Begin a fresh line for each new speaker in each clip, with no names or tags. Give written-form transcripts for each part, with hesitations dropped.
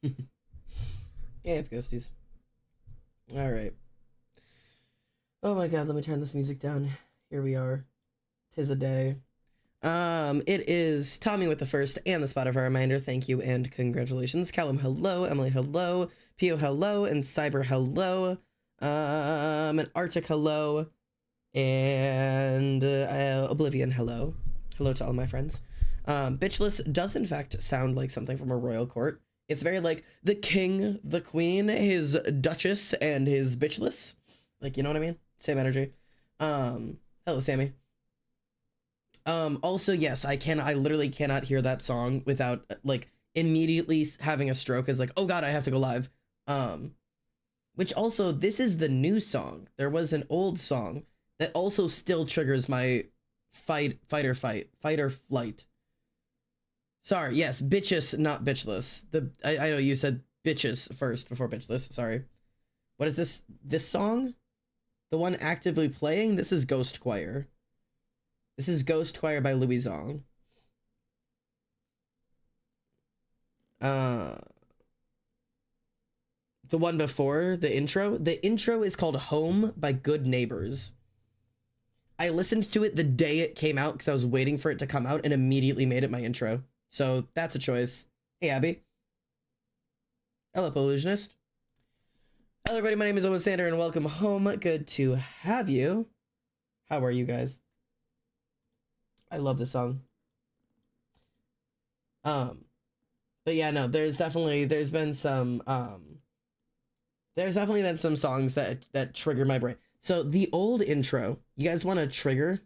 Yeah, ghosties. All right. Oh my god, let me turn this music down. Here we are. 'Tis a day. It is Tommy with the first and the Spotify reminder. Thank you and congratulations. Callum, hello. Emily, hello. Pio, hello. And Cyber, hello. And Arctic, hello. And Oblivion, hello. Hello to all my friends. Bitchless does in fact sound like something from a royal court. It's very like the king, the queen, his duchess, and his bitchless. Like, you know what I mean? Same energy. Hello, Sammy. Also, yes, I literally cannot hear that song without like immediately having a stroke as like, oh god, I have to go live. Which also, this is the new song. There was an old song that also still triggers my fight or flight. Sorry, yes, bitches, not bitchless. I know you said bitches first before bitchless. Sorry. What is this? This song? The one actively playing? This is Ghost Choir. This is Ghost Choir by Louis Zong. The one before, the intro is called Home by Good Neighbors. I listened to it the day it came out because I was waiting for it to come out and immediately made it my intro. So that's a choice. Hey, Abby. Hello, Illusionist. Hello, everybody. My name is Owen Sander and welcome home. Good to have you. How are you guys? I love this song. But yeah, no, there's been some songs that trigger my brain. So the old intro, you guys want to trigger?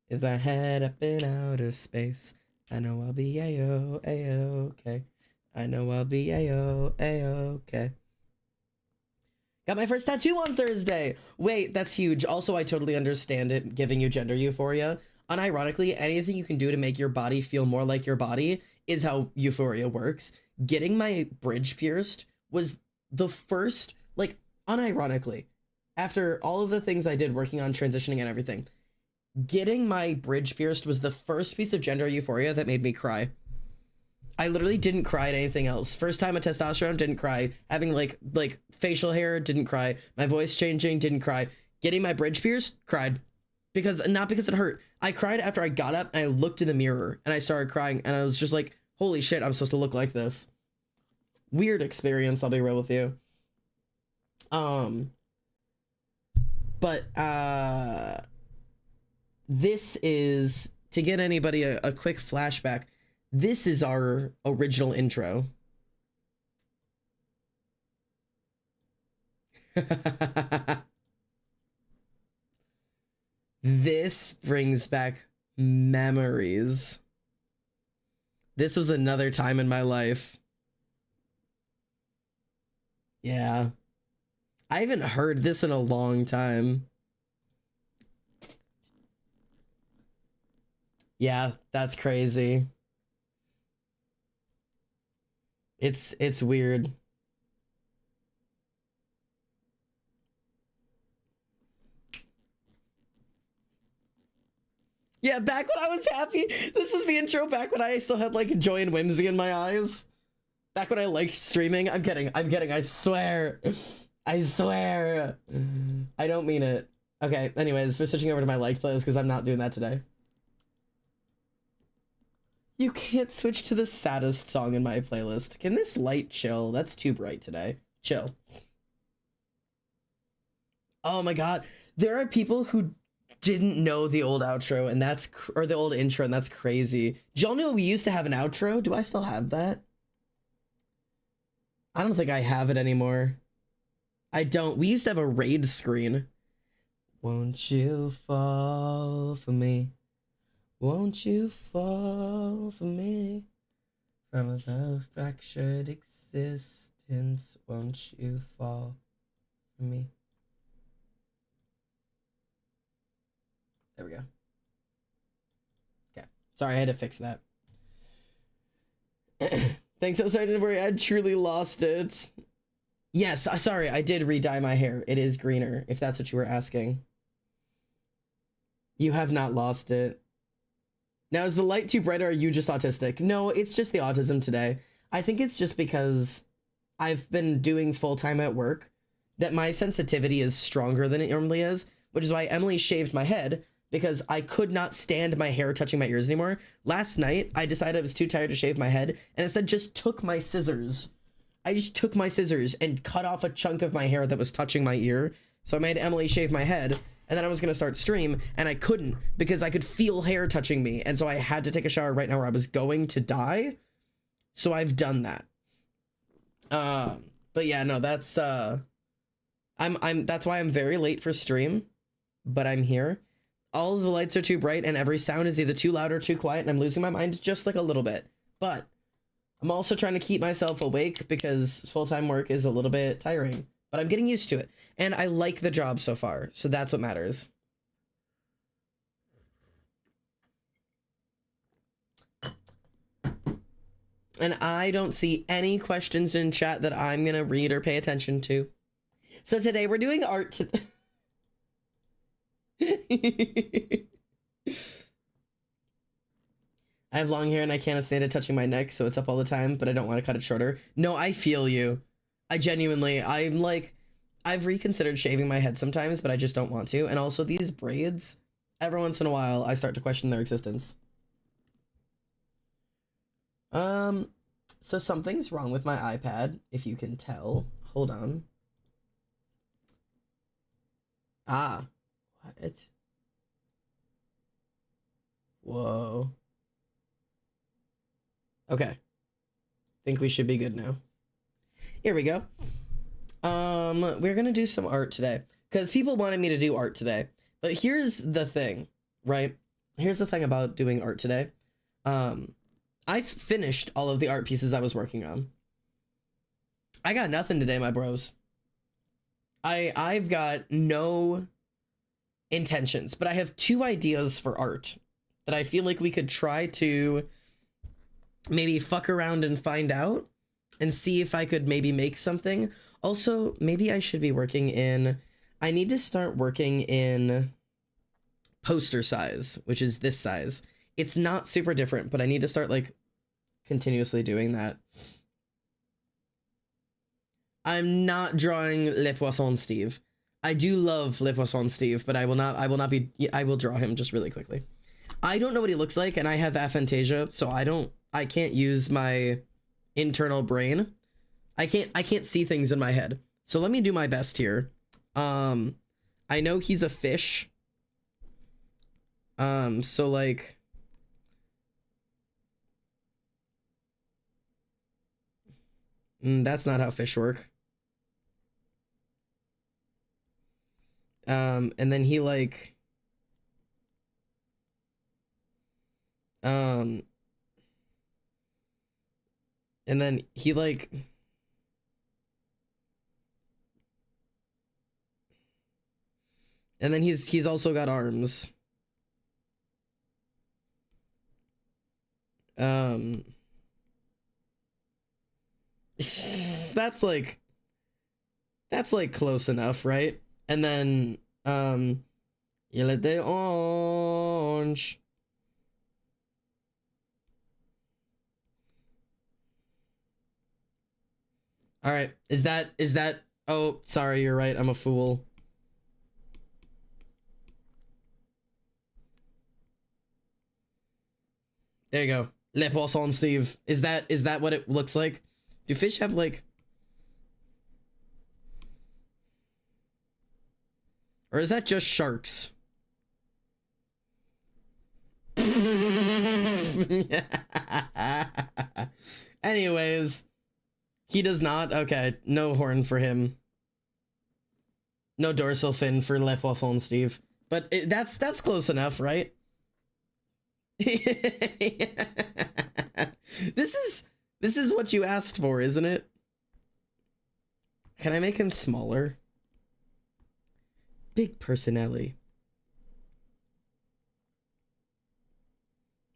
If I head up in outer space, I know I'll be A-O, A-O-okay. I know I'll be A-O, A-okay. Got my first tattoo on Thursday. Wait, that's huge. Also, I totally understand it giving you gender euphoria. Unironically, anything you can do to make your body feel more like your body is how euphoria works. Getting my bridge pierced was the first, like, unironically, after all of the things I did working on transitioning and everything, getting my bridge pierced was the first piece of gender euphoria that made me cry. I literally didn't cry at anything else. First time at testosterone, didn't cry. Having like facial hair, didn't cry. My voice changing, didn't cry. Getting my bridge pierced, cried. Not because it hurt. I cried after I got up and I looked in the mirror and I started crying and I was just like, holy shit, I'm supposed to look like this. Weird experience, I'll be real with you. This is, to get anybody a quick flashback, this is our original intro. This brings back memories. This was another time in my life. Yeah. I haven't heard this in a long time. Yeah, that's crazy. It's weird. Yeah, back when I was happy. This is the intro back when I still had like joy and whimsy in my eyes. Back when I liked streaming. I'm kidding, I swear. I swear. I don't mean it. Okay, anyways, we're switching over to my liked playlist because I'm not doing that today. You can't switch to the saddest song in my playlist. Can this light chill? That's too bright today. Chill. Oh my god. There are people who didn't know the old outro and or the old intro, and that's crazy. Did y'all know we used to have an outro? Do I still have that? I don't think I have it anymore. I don't. We used to have a raid screen. Won't you fall for me? Won't you fall for me? From a fractured existence, won't you fall for me? There we go. Okay. Sorry, I had to fix that. Thanks, I'm sorry to worry. I truly lost it. Yes, sorry, I did re-dye my hair. It is greener, if that's what you were asking. You have not lost it. Now, is the light too bright or are you just autistic? No, it's just the autism today. I think it's just because I've been doing full-time at work that my sensitivity is stronger than it normally is, which is why Emily shaved my head, because I could not stand my hair touching my ears anymore. Last night, I decided I was too tired to shave my head, and instead just took my scissors. I just took my scissors and cut off a chunk of my hair that was touching my ear. So I made Emily shave my head, and then I was gonna start stream, and I couldn't because I could feel hair touching me, and so I had to take a shower right now or I was going to die. So I've done that. But yeah, no, that's that's why I'm very late for stream, but I'm here. All of the lights are too bright and every sound is either too loud or too quiet, and I'm losing my mind just like a little bit. But I'm also trying to keep myself awake because full-time work is a little bit tiring, but I'm getting used to it. And I like the job so far, so that's what matters. And I don't see any questions in chat that I'm gonna read or pay attention to. So today we're doing art. I have long hair and I can't stand it touching my neck, so it's up all the time, but I don't want to cut it shorter. No, I feel you. I genuinely, I'm like, I've reconsidered shaving my head sometimes, but I just don't want to. And also these braids, every once in a while, I start to question their existence. So something's wrong with my iPad, if you can tell. Hold on. Ah, what? Whoa. Okay. Think we should be good now. Here we go. We're gonna do some art today because people wanted me to do art today. But here's the thing, right? Here's the thing about doing art today. I've finished all of the art pieces I was working on. I got nothing today, my bros. I've got no intentions, but I have 2 ideas for art that I feel like we could try to maybe fuck around and find out and see if I could maybe make something. Also, maybe I should be working in, I need to start working in poster size, which is this size. It's not super different, but I need to start like continuously doing that. I'm not drawing Le Poisson Steve. I do love Le Poisson Steve, but I will draw him just really quickly. I don't know what he looks like, and I have aphantasia, so I can't use my internal brain. I can't see things in my head. So let me do my best here. I know he's a fish. So like, that's not how fish work. And then he like, and then he like, and then he's also got arms. That's like close enough, right? And then il était orange. All right, is that oh, sorry, you're right, I'm a fool. There you go. Le Poisson Steve. Is that what it looks like? Do fish have like, or is that just sharks? Anyways, he does not. Okay, no horn for him. No dorsal fin for Le Poisson Steve. But that's close enough, right? This is what you asked for, isn't it? Can I make him smaller? Big personality.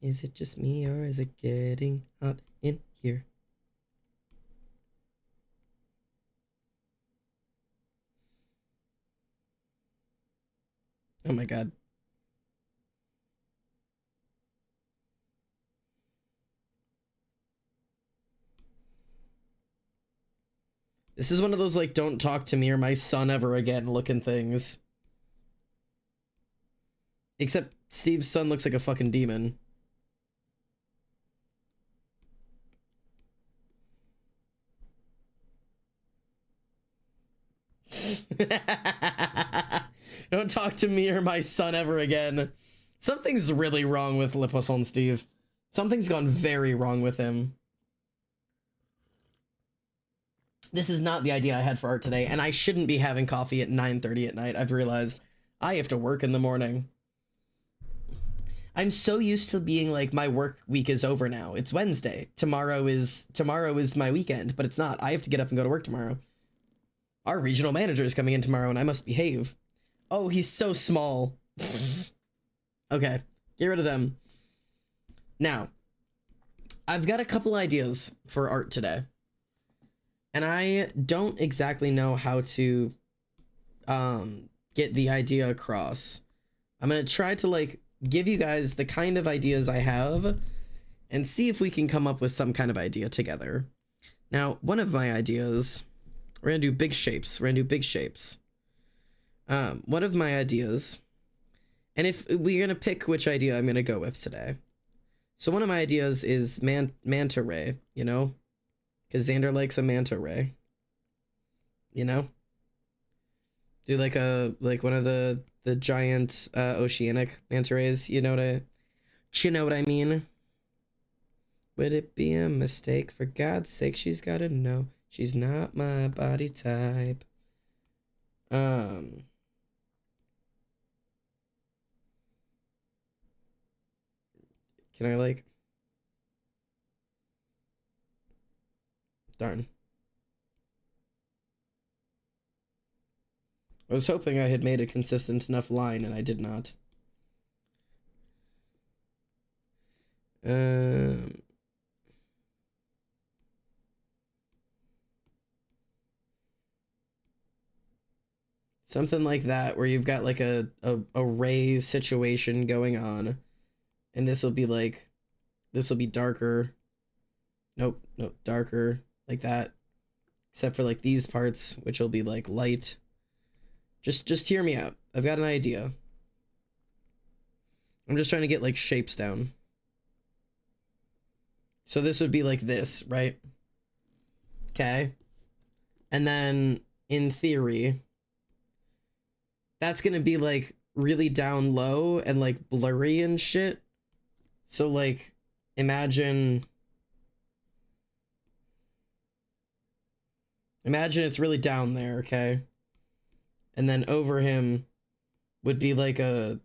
Is it just me or is it getting hot in here? Oh my god. This is one of those, like, don't talk to me or my son ever again looking things. Except Steve's son looks like a fucking demon. Don't talk to me or my son ever again. Something's really wrong with Le Poisson Steve. Something's gone very wrong with him. This is not the idea I had for art today, and I shouldn't be having coffee at 9:30 at night. I've realized I have to work in the morning. I'm so used to being like, my work week is over now. It's Wednesday. Tomorrow is my weekend, but it's not. I have to get up and go to work tomorrow. Our regional manager is coming in tomorrow, and I must behave. Oh, he's so small. Okay, get rid of them. Now, I've got a couple ideas for art today. And I don't exactly know how to get the idea across. I'm going to try to, like, give you guys the kind of ideas I have and see if we can come up with some kind of idea together. Now, one of my ideas, we're going to do big shapes. We're going to do big shapes. One of my ideas, and if we're going to pick which idea I'm going to go with today. So one of my ideas is manta ray, you know? Because Xander likes a manta ray. You know? Do like one of the giant oceanic manta rays, you know what I mean? Would it be a mistake? For God's sake, she's gotta know she's not my body type. Can I, like... Darn. I was hoping I had made a consistent enough line, and I did not. Something like that, where you've got like a ray situation going on, and this will be darker. Nope, darker. Like that, except for like these parts, which will be like light. Just hear me out. I've got an idea. I'm just trying to get like shapes down. So this would be like this, right? Okay. And then in theory, that's gonna be like really down low and like blurry and shit. So like, imagine it's really down there, okay? And then over him would be like I'm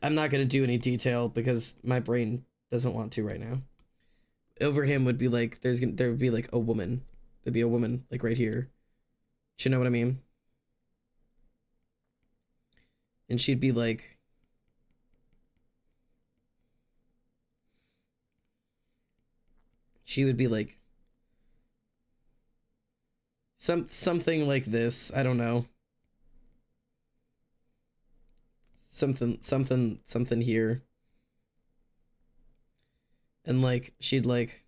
not going to do any detail because my brain doesn't want to right now. Over him would be like, there would be like a woman. There'd be a woman like right here. You know what I mean? And she'd be like... She would be like... Something like this, I don't know. Something here. And like, she'd like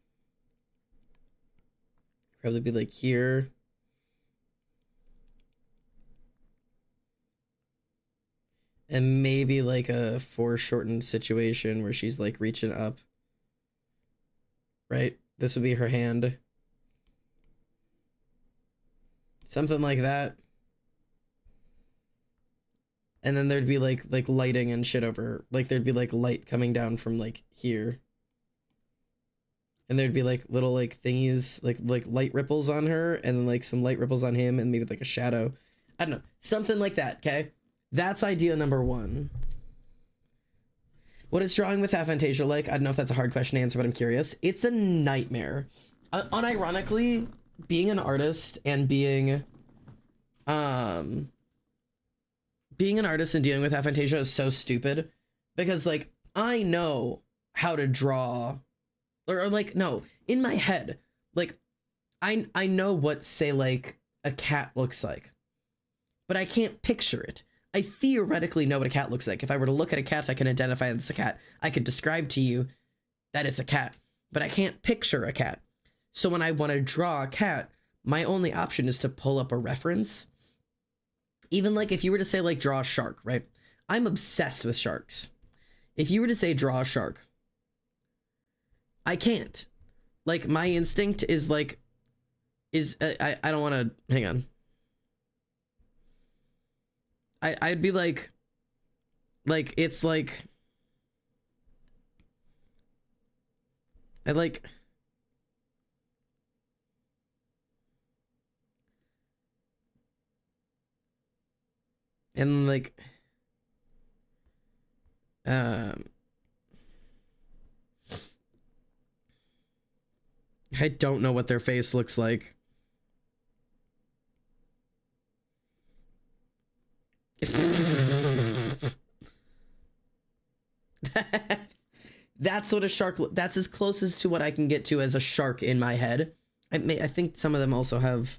probably be like here. And maybe like a foreshortened situation where she's like reaching up. Right? This would be her hand. Something like that. And then there'd be like lighting and shit over, like there'd be like light coming down from like here. And there'd be like little like thingies, like light ripples on her, and then like some light ripples on him, and maybe like a shadow. I don't know. Something like that, okay? That's idea number one. What is drawing with aphantasia like? I don't know if that's a hard question to answer, but I'm curious. It's a nightmare. Unironically, being an artist and being an artist and dealing with aphantasia is so stupid, because like I know how to draw, or like, no, in my head, like I know what, say, like a cat looks like, but I can't picture it. I theoretically know what a cat looks like. If I were to look at a cat, I can identify that it's a cat. I could describe to you that it's a cat, but I can't picture a cat. So when I want to draw a cat, my only option is to pull up a reference. Even like if you were to say like draw a shark, right? I'm obsessed with sharks. If you were to say draw a shark, I can't. Like my instinct is like, I don't want to, hang on. I'd be like it's like, I like, and like, I don't know what their face looks like. That's what a shark, that's as close as to what I can get to as a shark in my head. I think some of them also have,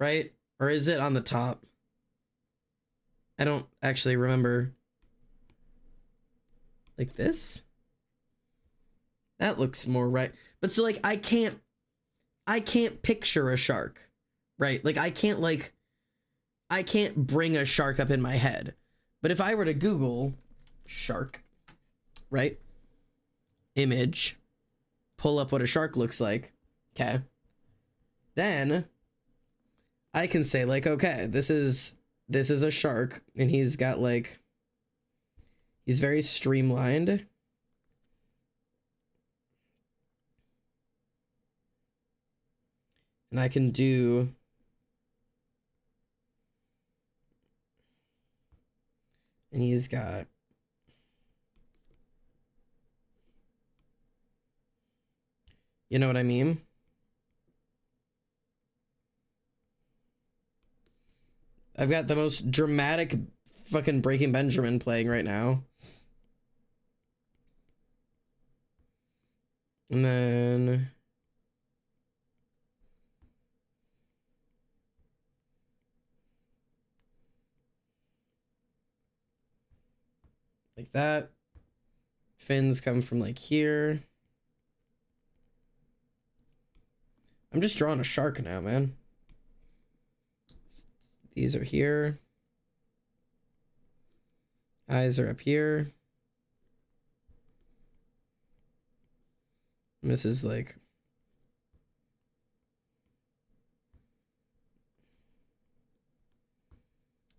right? Or is it on the top? I don't actually remember. Like this? That looks more right. But so like I can't picture a shark, right? Like I can't bring a shark up in my head. But if I were to Google shark, right? Image, pull up what a shark looks like. Okay. Then I can say like, okay, this is a shark and he's got like, he's very streamlined. And I can do, and he's got, you know what I mean? I've got the most dramatic fucking Breaking Benjamin playing right now. And then like that. Fins come from like here. I'm just drawing a shark now, man. These are here. Eyes are up here. And this is like,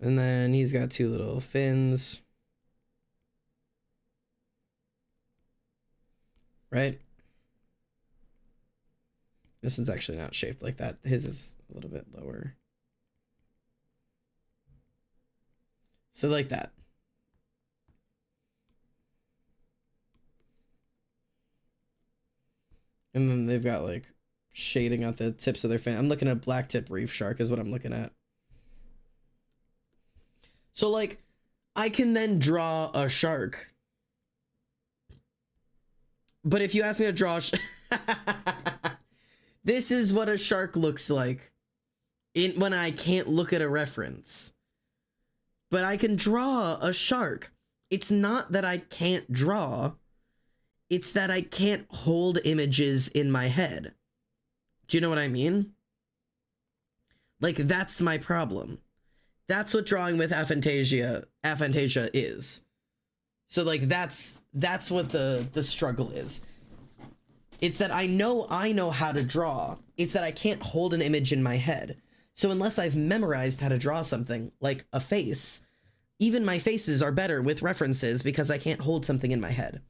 and then he's got two little fins. Right? This one's actually not shaped like that. His is a little bit lower. So like that. And then they've got like shading at the tips of their fin. I'm looking at black tip reef shark is what I'm looking at. So like I can then draw a shark. But if you ask me to draw this is what a shark looks like when I can't look at a reference. But I can draw a shark. It's not that I can't draw. It's that I can't hold images in my head. Do you know what I mean? Like, that's my problem. That's what drawing with aphantasia is. So, like, that's what the struggle is. It's that I know how to draw. It's that I can't hold an image in my head. So unless I've memorized how to draw something, like a face, even my faces are better with references because I can't hold something in my head.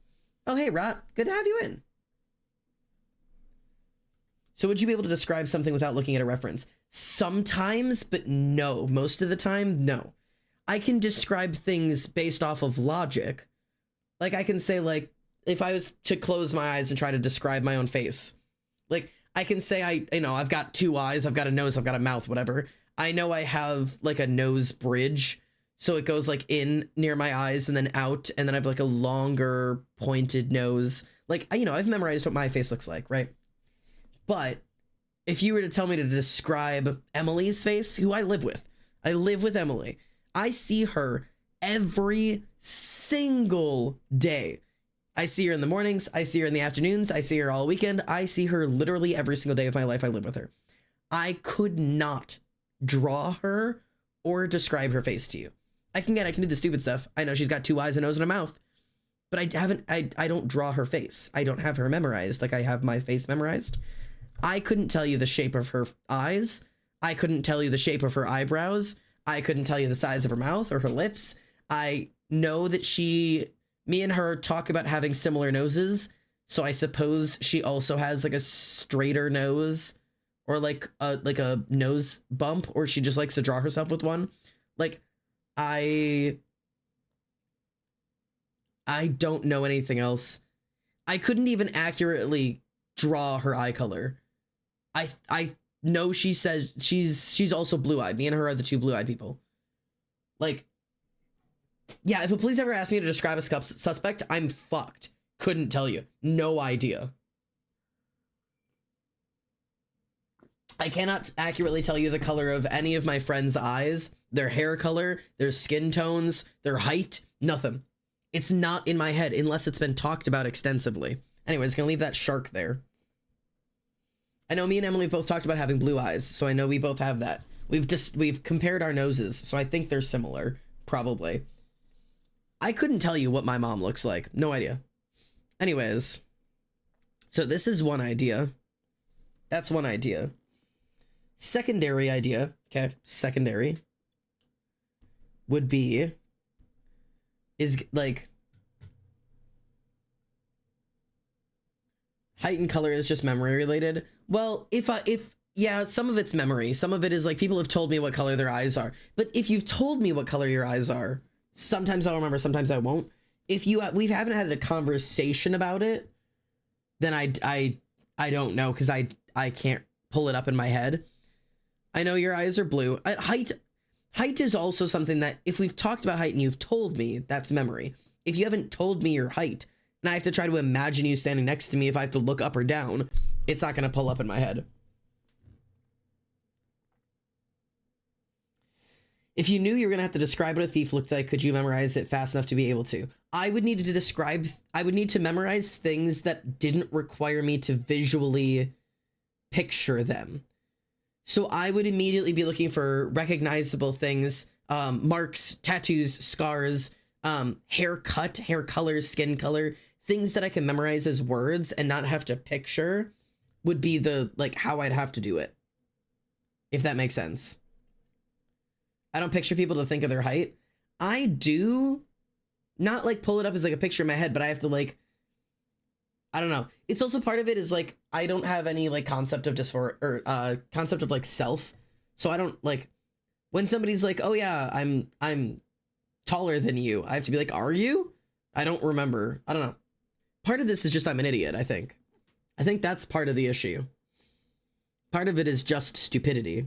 Oh, hey, Rot. Good to have you in. So would you be able to describe something without looking at a reference? Sometimes, but no. Most of the time, no. I can describe things based off of logic. Like, I can say, like, if I was to close my eyes and try to describe my own face, like, I can say I've got two eyes, I've got a nose, I've got a mouth, whatever. I know I have, like, a nose bridge, so it goes, like, in near my eyes and then out, and then I have, like, a longer pointed nose. Like, I've memorized what my face looks like, right? But if you were to tell me to describe Emily's face, who I live with Emily. I see her every single day. I see her in the mornings. I see her in the afternoons. I see her all weekend. I see her literally every single day of my life. I live with her. I could not draw her or describe her face to you. I can do the stupid stuff. I know she's got 2 eyes, a nose, and a mouth, but I don't draw her face. I don't have her memorized like I have my face memorized. I couldn't tell you the shape of her eyes. I couldn't tell you the shape of her eyebrows. I couldn't tell you the size of her mouth or her lips. I know that me and her talk about having similar noses. So I suppose she also has like a straighter nose or like a nose bump, or she just likes to draw herself with one. Like I don't know anything else. I couldn't even accurately draw her eye color. I know she says she's also blue-eyed. Me and her are the 2 blue-eyed people. Like, yeah, if a police ever asked me to describe a suspect, I'm fucked. Couldn't tell you. No idea. I cannot accurately tell you the color of any of my friends' eyes, their hair color, their skin tones, their height, nothing. It's not in my head unless it's been talked about extensively. Anyways, gonna leave that shark there. I know me and Emily both talked about having blue eyes, so I know we both have that. We've compared our noses, so I think they're similar, probably. I couldn't tell you what my mom looks like. No idea. Anyways, so this is one idea. That's one idea. Secondary idea, okay, secondary would be, is like, height and color is just memory related. Well, yeah, some of it's memory. Some of it is like people have told me what color their eyes are. But if you've told me what color your eyes are, sometimes I'll remember, sometimes I won't. If we haven't had a conversation about it, then I don't know, because I can't pull it up in my head. I know your eyes are blue. Height is also something that if we've talked about height and you've told me, that's memory. If you haven't told me your height and I have to try to imagine you standing next to me, if I have to look up or down, it's not going to pull up in my head. If you knew you were going to have to describe what a thief looked like, could you memorize it fast enough to be able to? I would need to memorize things that didn't require me to visually picture them. So I would immediately be looking for recognizable things, marks, tattoos, scars, haircut, hair color, skin color, things that I can memorize as words and not have to picture would be how I'd have to do it. If that makes sense. I don't picture people to think of their height. I do not pull it up as a picture in my head, but I have to I don't know. It's also part of it is I don't have any concept of dysphoria or concept of self. So I don't when somebody's oh yeah, I'm taller than you. I have to be are you? I don't remember. I don't know. Part of this is just I'm an idiot, I think. I think that's part of the issue. Part of it is just stupidity.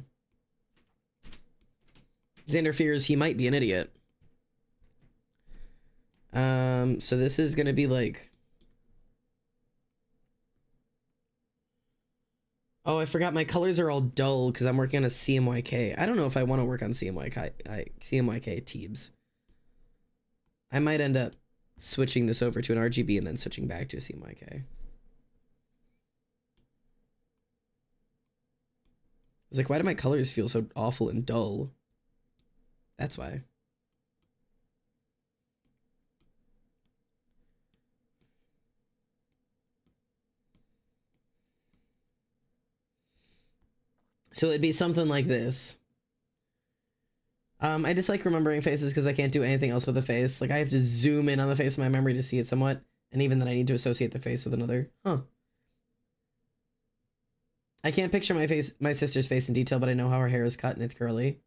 Xander fears he might be an idiot. So this is gonna be oh, I forgot my colors are all dull because I'm working on a CMYK. I don't know if I want to work on CMYK Teebs. I might end up switching this over to an RGB and then switching back to a CMYK. I was why do my colors feel so awful and dull? That's why. So it'd be something like this. I just remembering faces because I can't do anything else with a face. I have to zoom in on the face of my memory to see it somewhat. And even then I need to associate the face with another. Huh. I can't picture my sister's face in detail, but I know how her hair is cut and it's curly.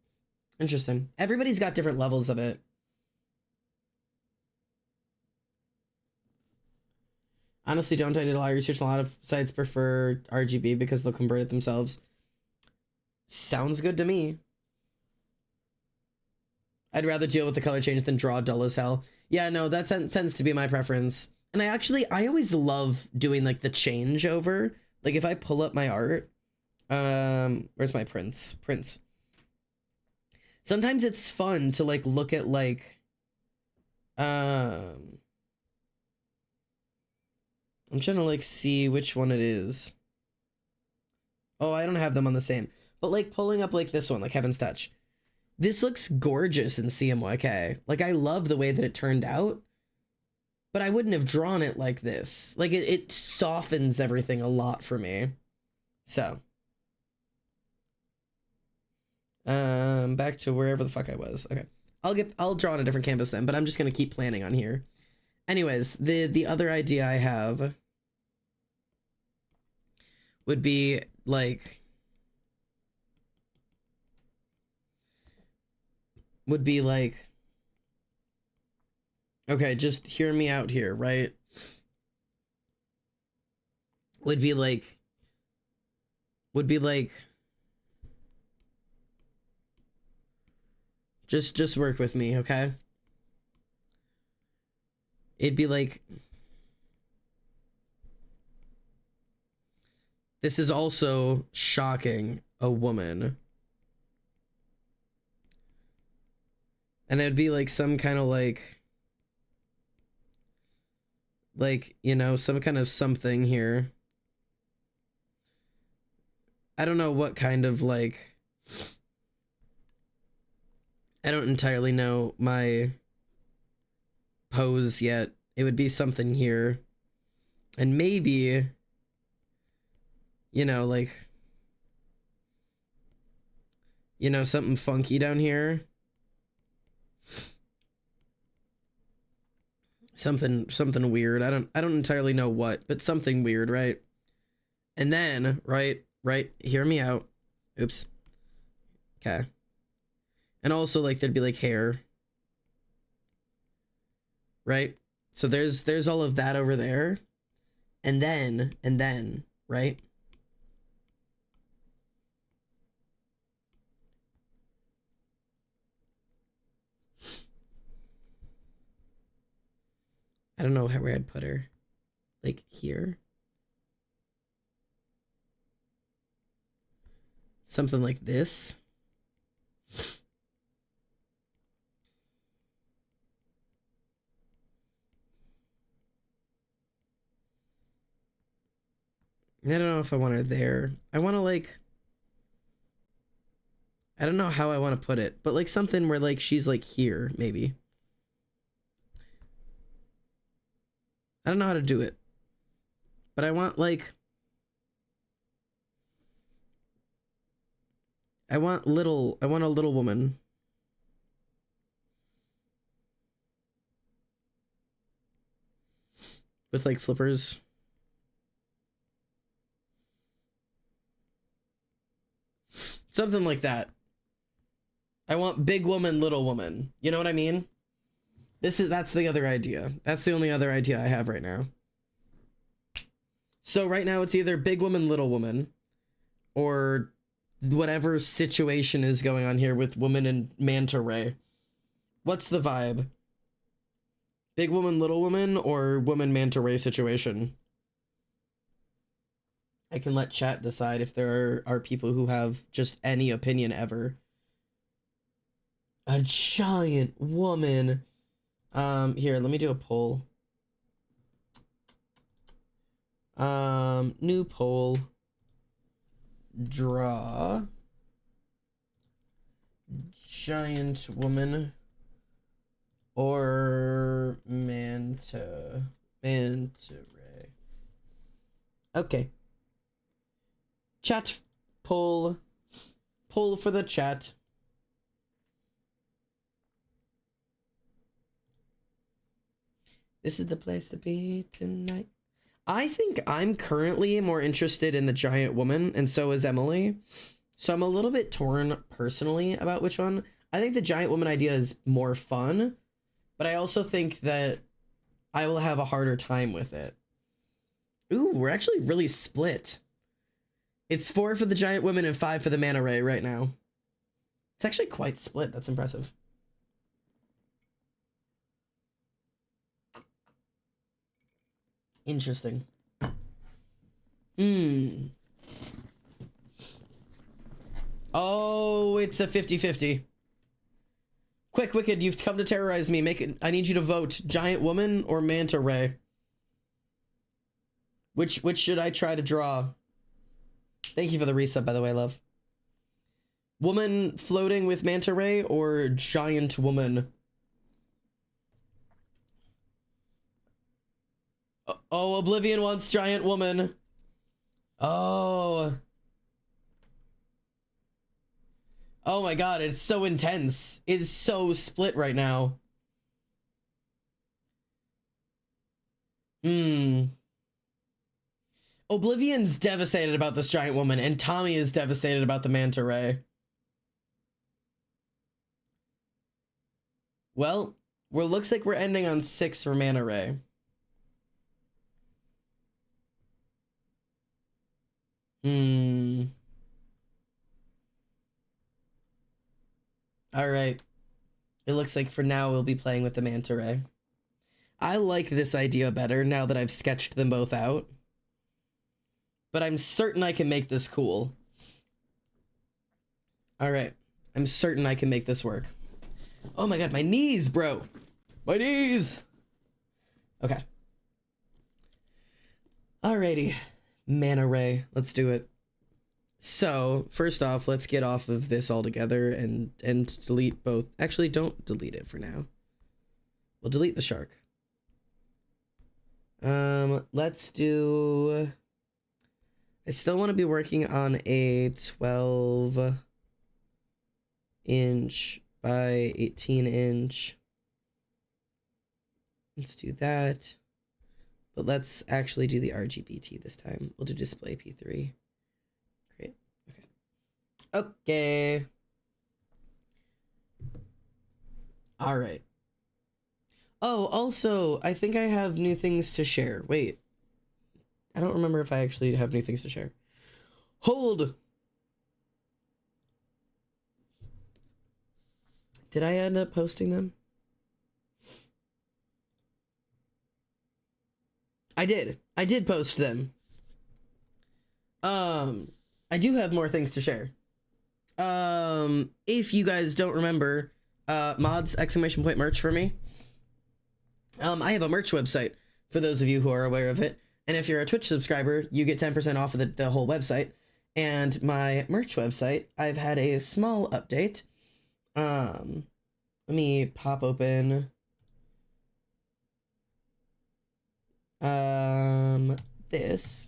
Interesting. Everybody's got different levels of it. Honestly, don't. I did a lot of research. A lot of sites prefer RGB because they'll convert it themselves. Sounds good to me. I'd rather deal with the color change than draw dull as hell. Yeah, no, that tends to be my preference. And I always love doing the changeover. If I pull up my art, where's my prints? Sometimes it's fun to look at I'm trying to like see which one it is. Oh, I don't have them on the same. But like pulling up like this one, like Heaven's Touch. This looks gorgeous in CMYK. Like I love the way that it turned out. But I wouldn't have drawn it like this. Like it softens everything a lot for me. So. Back to wherever the fuck I was. Okay. I'll draw on a different canvas then, but I'm just gonna keep planning on here. Anyways, the other idea I have would be like okay, just hear me out here, right? Would be like just work with me, okay? It'd be like this is also shocking a woman. And it'd be like some kind of like, you know, some kind of something here. I don't know what kind of like, I don't entirely know my pose yet. It would be something here. And maybe, you know, like, you know, something funky down here. Something weird. I don't entirely know what, but something weird, right? And then, right, hear me out. Oops. Okay. And also like there'd be like hair. Right? So there's all of that over there. And then, right? I don't know where I'd put her. Like here. Something like this. I don't know if I want her there. I want to like, I don't know how I want to put it, but like something where like she's like here, maybe. I don't know how to do it, but I want like, I want a little woman. With like flippers. Something like that. I want big woman, little woman. You know what I mean? That's the other idea. That's the only other idea I have right now. So right now it's either big woman, little woman, or whatever situation is going on here with woman and manta ray. What's the vibe? Big woman, little woman, or woman manta ray situation? I can let chat decide if there are people who have just any opinion ever. A giant woman. Here, let me do a poll. New poll. Draw. Giant woman. Or manta ray. Okay. Chat poll. Poll for the chat. This is the place to be tonight. I think I'm currently more interested in the giant woman, and so is Emily. So I'm a little bit torn personally about which one. I think the giant woman idea is more fun, but I also think that I will have a harder time with it. Ooh, we're actually really split. It's 4 for the giant woman and 5 for the manta ray right now. It's actually quite split. That's impressive. Interesting. Oh, it's a 50-50. Quick, Wicked, you've come to terrorize me. I need you to vote. Giant woman or manta ray? Which should I try to draw? Thank you for the resub, by the way, love. Woman floating with manta ray or giant woman? Oh, Oblivion wants giant woman. Oh. Oh my god, it's so intense. It's so split right now. Oblivion's devastated about this giant woman, and Tommy is devastated about the manta ray. Well, looks like we're ending on 6 for manta ray. Alright. It looks like for now we'll be playing with the manta ray. I like this idea better now that I've sketched them both out. But I'm certain I can make this cool. Alright. I'm certain I can make this work. Oh my god, my knees, bro! My knees! Okay. Alrighty. Manta ray. Let's do it. So, first off, let's get off of this altogether and delete both. Actually, don't delete it for now. We'll delete the shark. Let's do... I still want to be working on a 12-inch by 18-inch. Let's do that. But let's actually do the RGBT this time. We'll do display P3. Great. Okay. Okay. All right. Oh, also, I think I have new things to share. Wait. I don't remember if I actually have new things to share. Hold! Did I end up posting them? I did. I did post them. I do have more things to share. If you guys don't remember, mods, ! Merch for me. I have a merch website for those of you who are aware of it. And if you're a Twitch subscriber, you get 10% off of the whole website. And my merch website, I've had a small update. Let me pop open this.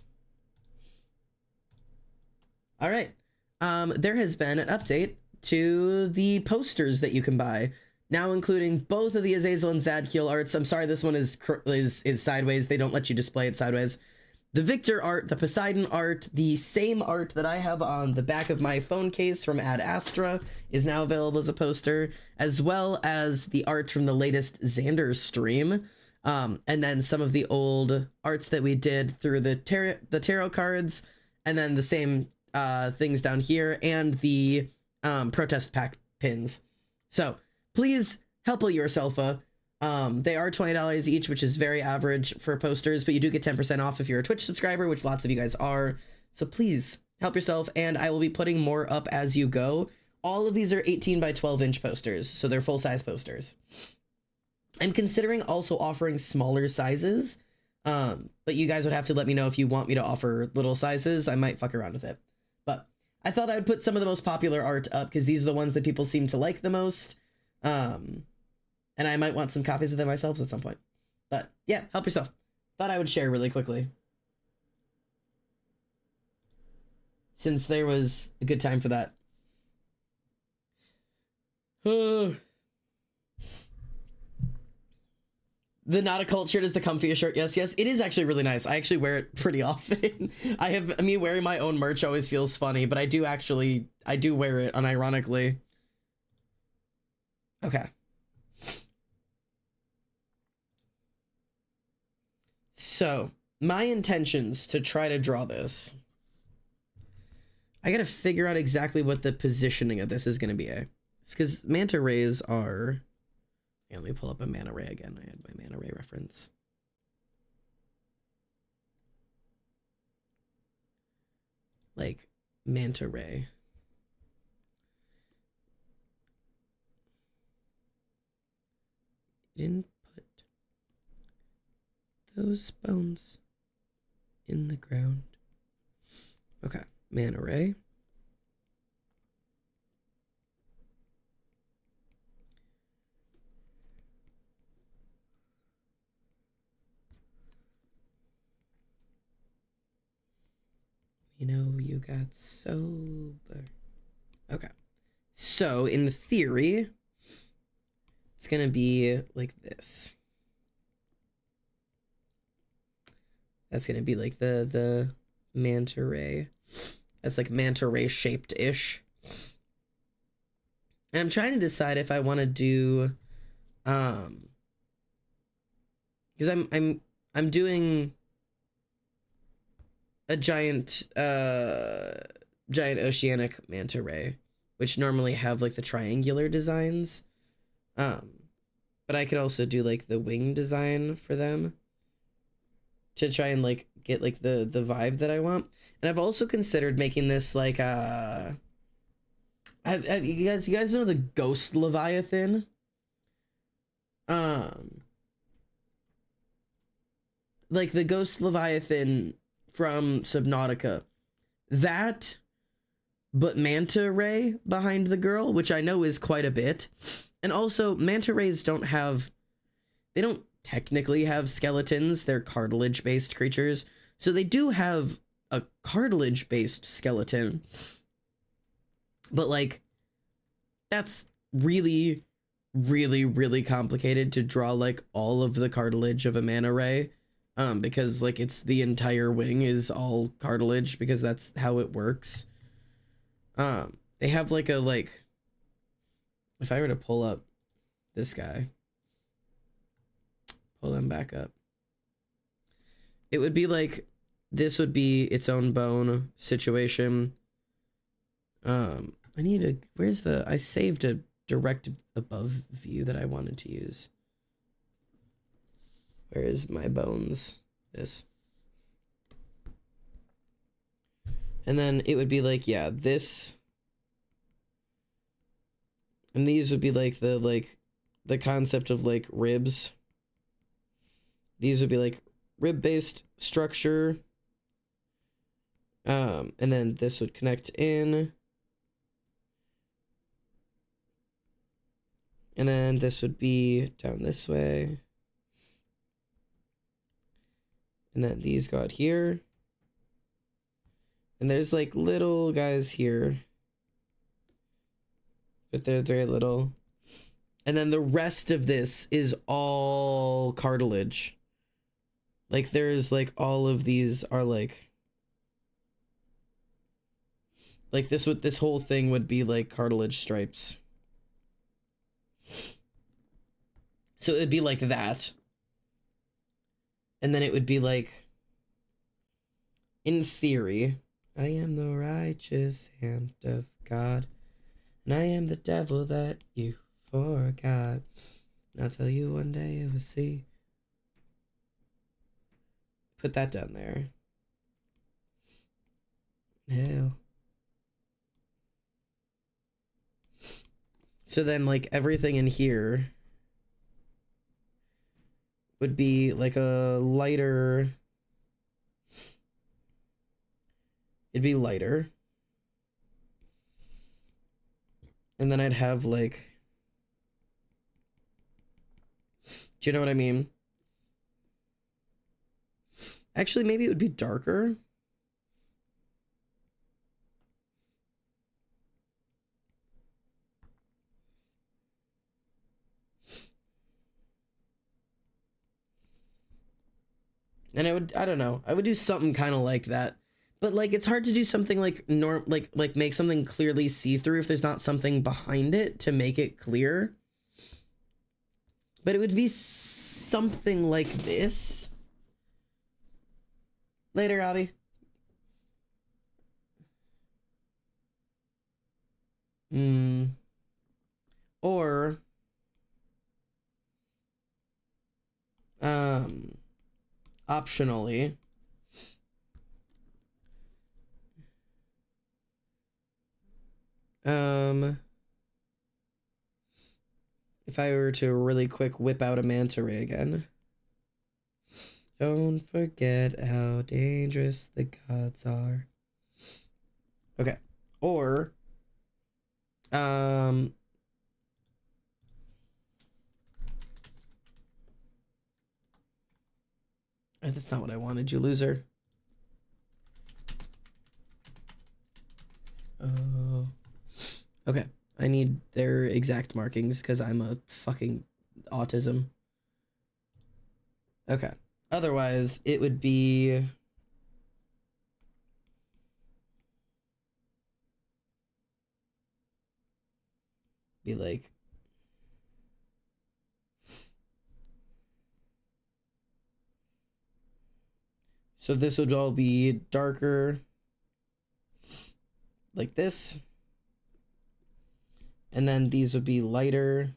All right. There has been an update to the posters that you can buy, now including both of the Azazel and Zadkiel arts. I'm sorry, this one is sideways. They don't let you display it sideways. The Victor art, the Poseidon art, the same art that I have on the back of my phone case from Ad Astra is now available as a poster, as well as the art from the latest Xander stream. And then some of the old arts that we did through the tarot cards, and then the same things down here, and the protest pack pins. So please help yourself. They are $20 each, which is very average for posters, but you do get 10% off if you're a Twitch subscriber, which lots of you guys are. So please help yourself, and I will be putting more up as you go. All of these are 18 by 12-inch posters, so they're full-size posters. I'm considering also offering smaller sizes, but you guys would have to let me know if you want me to offer little sizes. I might fuck around with it. But I thought I would put some of the most popular art up because these are the ones that people seem to like the most. And I might want some copies of them myself at some point. But yeah, help yourself. Thought I would share really quickly, since there was a good time for that. The not a cult shirt is the comfiest shirt. Yes, yes, it is actually really nice. I actually wear it pretty often. I mean, wearing my own merch always feels funny, but I do wear it unironically. Okay. So, my intentions to try to draw this. I gotta figure out exactly what the positioning of this is gonna be. It's because manta rays are... Yeah, let me pull up a manta ray again. I had my manta ray reference. Like, manta ray. Didn't put those bones. in the ground. Okay, manta ray. You know, you got sober. Okay. So, in theory, it's gonna be like this. That's gonna be like the manta ray. That's like manta ray shaped-ish. And I'm trying to decide if I want to do, because I'm doing a giant oceanic manta ray, which normally have like the triangular designs. But I could also do like the wing design for them to try and like get like the vibe that I want. And I've also considered making this like have you guys know the ghost leviathan? Like the ghost leviathan from Subnautica. That, but manta ray behind the girl, which I know is quite a bit. And also, manta rays don't technically have skeletons. They're cartilage-based creatures. So they do have a cartilage-based skeleton. But, like, that's really, really, really complicated to draw, like, all of the cartilage of a manta ray. Because, like, it's the entire wing is all cartilage, because that's how it works. They have, like, if I were to pull up this guy, pull them back up, it would be like, this would be its own bone situation. I saved a direct above view that I wanted to use. Where is my bones? This. And then it would be like, yeah, this. And these would be like the concept of like ribs. These would be like rib-based structure. And then this would connect in. And then this would be down this way. And then these go out here. And there's like little guys here. But they're very little. And then the rest of this is all cartilage. Like there's like all of these are like this whole thing would be like cartilage stripes. So it would be like that. And then it would be like, in theory, I am the righteous hand of God, and I am the devil that you forgot. And I'll tell you one day you will see. Put that down there. Hell. So then, like, everything in here would be like a lighter. It'd be lighter. And then I'd have like, do you know what I mean? Actually, maybe it would be darker. And I don't know, I would do something kind of like that. But like, it's hard to do something like like make something clearly see-through if there's not something behind it to make it clear. But it would be something like this. Later, Abby. Or optionally, if I were to really quick whip out a manta ray again, Don't forget how dangerous the gods are. Okay. Or, that's not what I wanted, you loser. Oh. Okay. I need their exact markings because I'm a fucking autism. Okay. Otherwise, it would be... like... So this would all be darker. Like this. And then these would be lighter.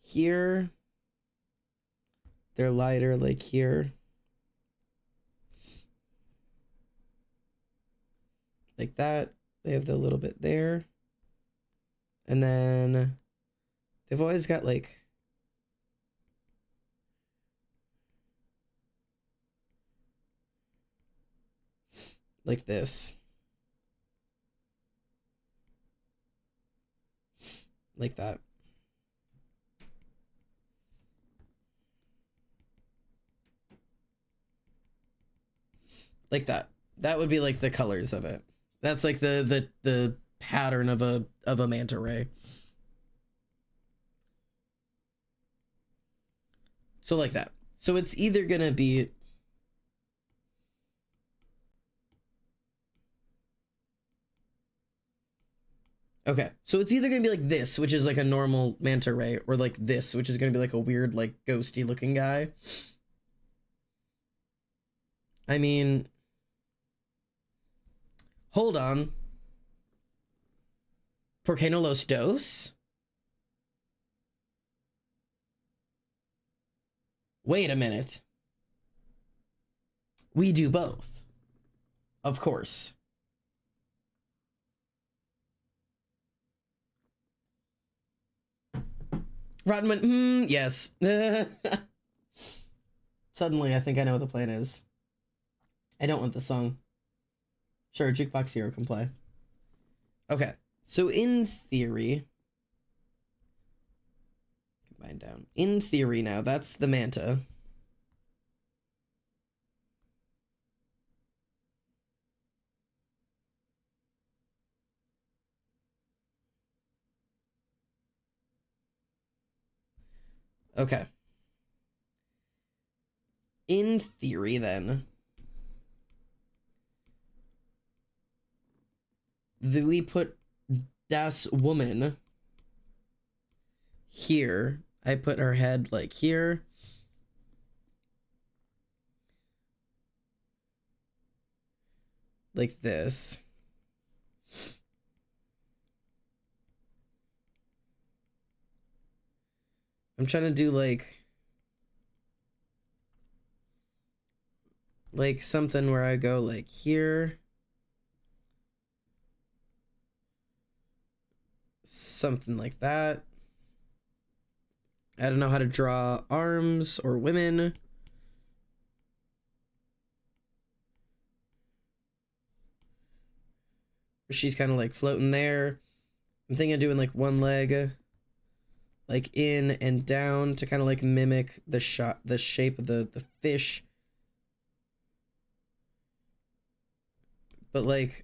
Here. They're lighter like here. Like that. They have the little bit there. And then they've always got like this. Like that. Like that. That would be like the colors of it. That's like the pattern of a manta ray. So like that. So it's either gonna be okay, so it's either gonna be like this, which is like a normal manta ray, or like this, which is gonna be like a weird, like ghosty looking guy. I mean, hold on. ¿Por qué no los dos? Wait a minute. We do both. Of course. Rodman, yes. Suddenly, I think I know what the plan is. I don't want the song. Sure, Jukebox Hero can play. Okay, so in theory... Combine down. In theory now, that's the manta. Okay. In theory, then, we put das Woman here. I put her head like here. Like this. I'm trying to do like something where I go like here. Something like that. I don't know how to draw arms or women. She's kind of like floating there. I'm thinking of doing like one leg like in and down to kind of like mimic the shape of the fish. But like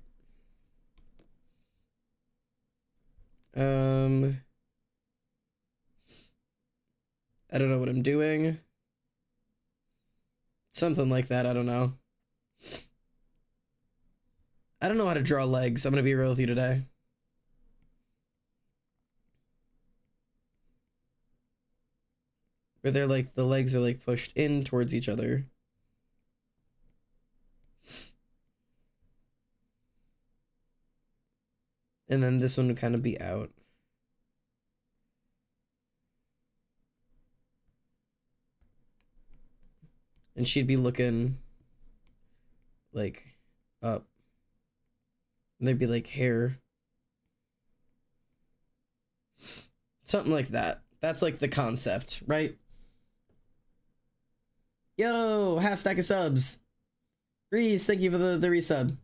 I don't know what I'm doing. Something like that, I don't know. I don't know how to draw legs. I'm gonna be real with you today. Where they're like, the legs are like pushed in towards each other. And then this one would kind of be out. And she'd be looking like up. And there'd be like hair. Something like that. That's like the concept, right? Yo, half stack of subs. Reese, thank you for the resub.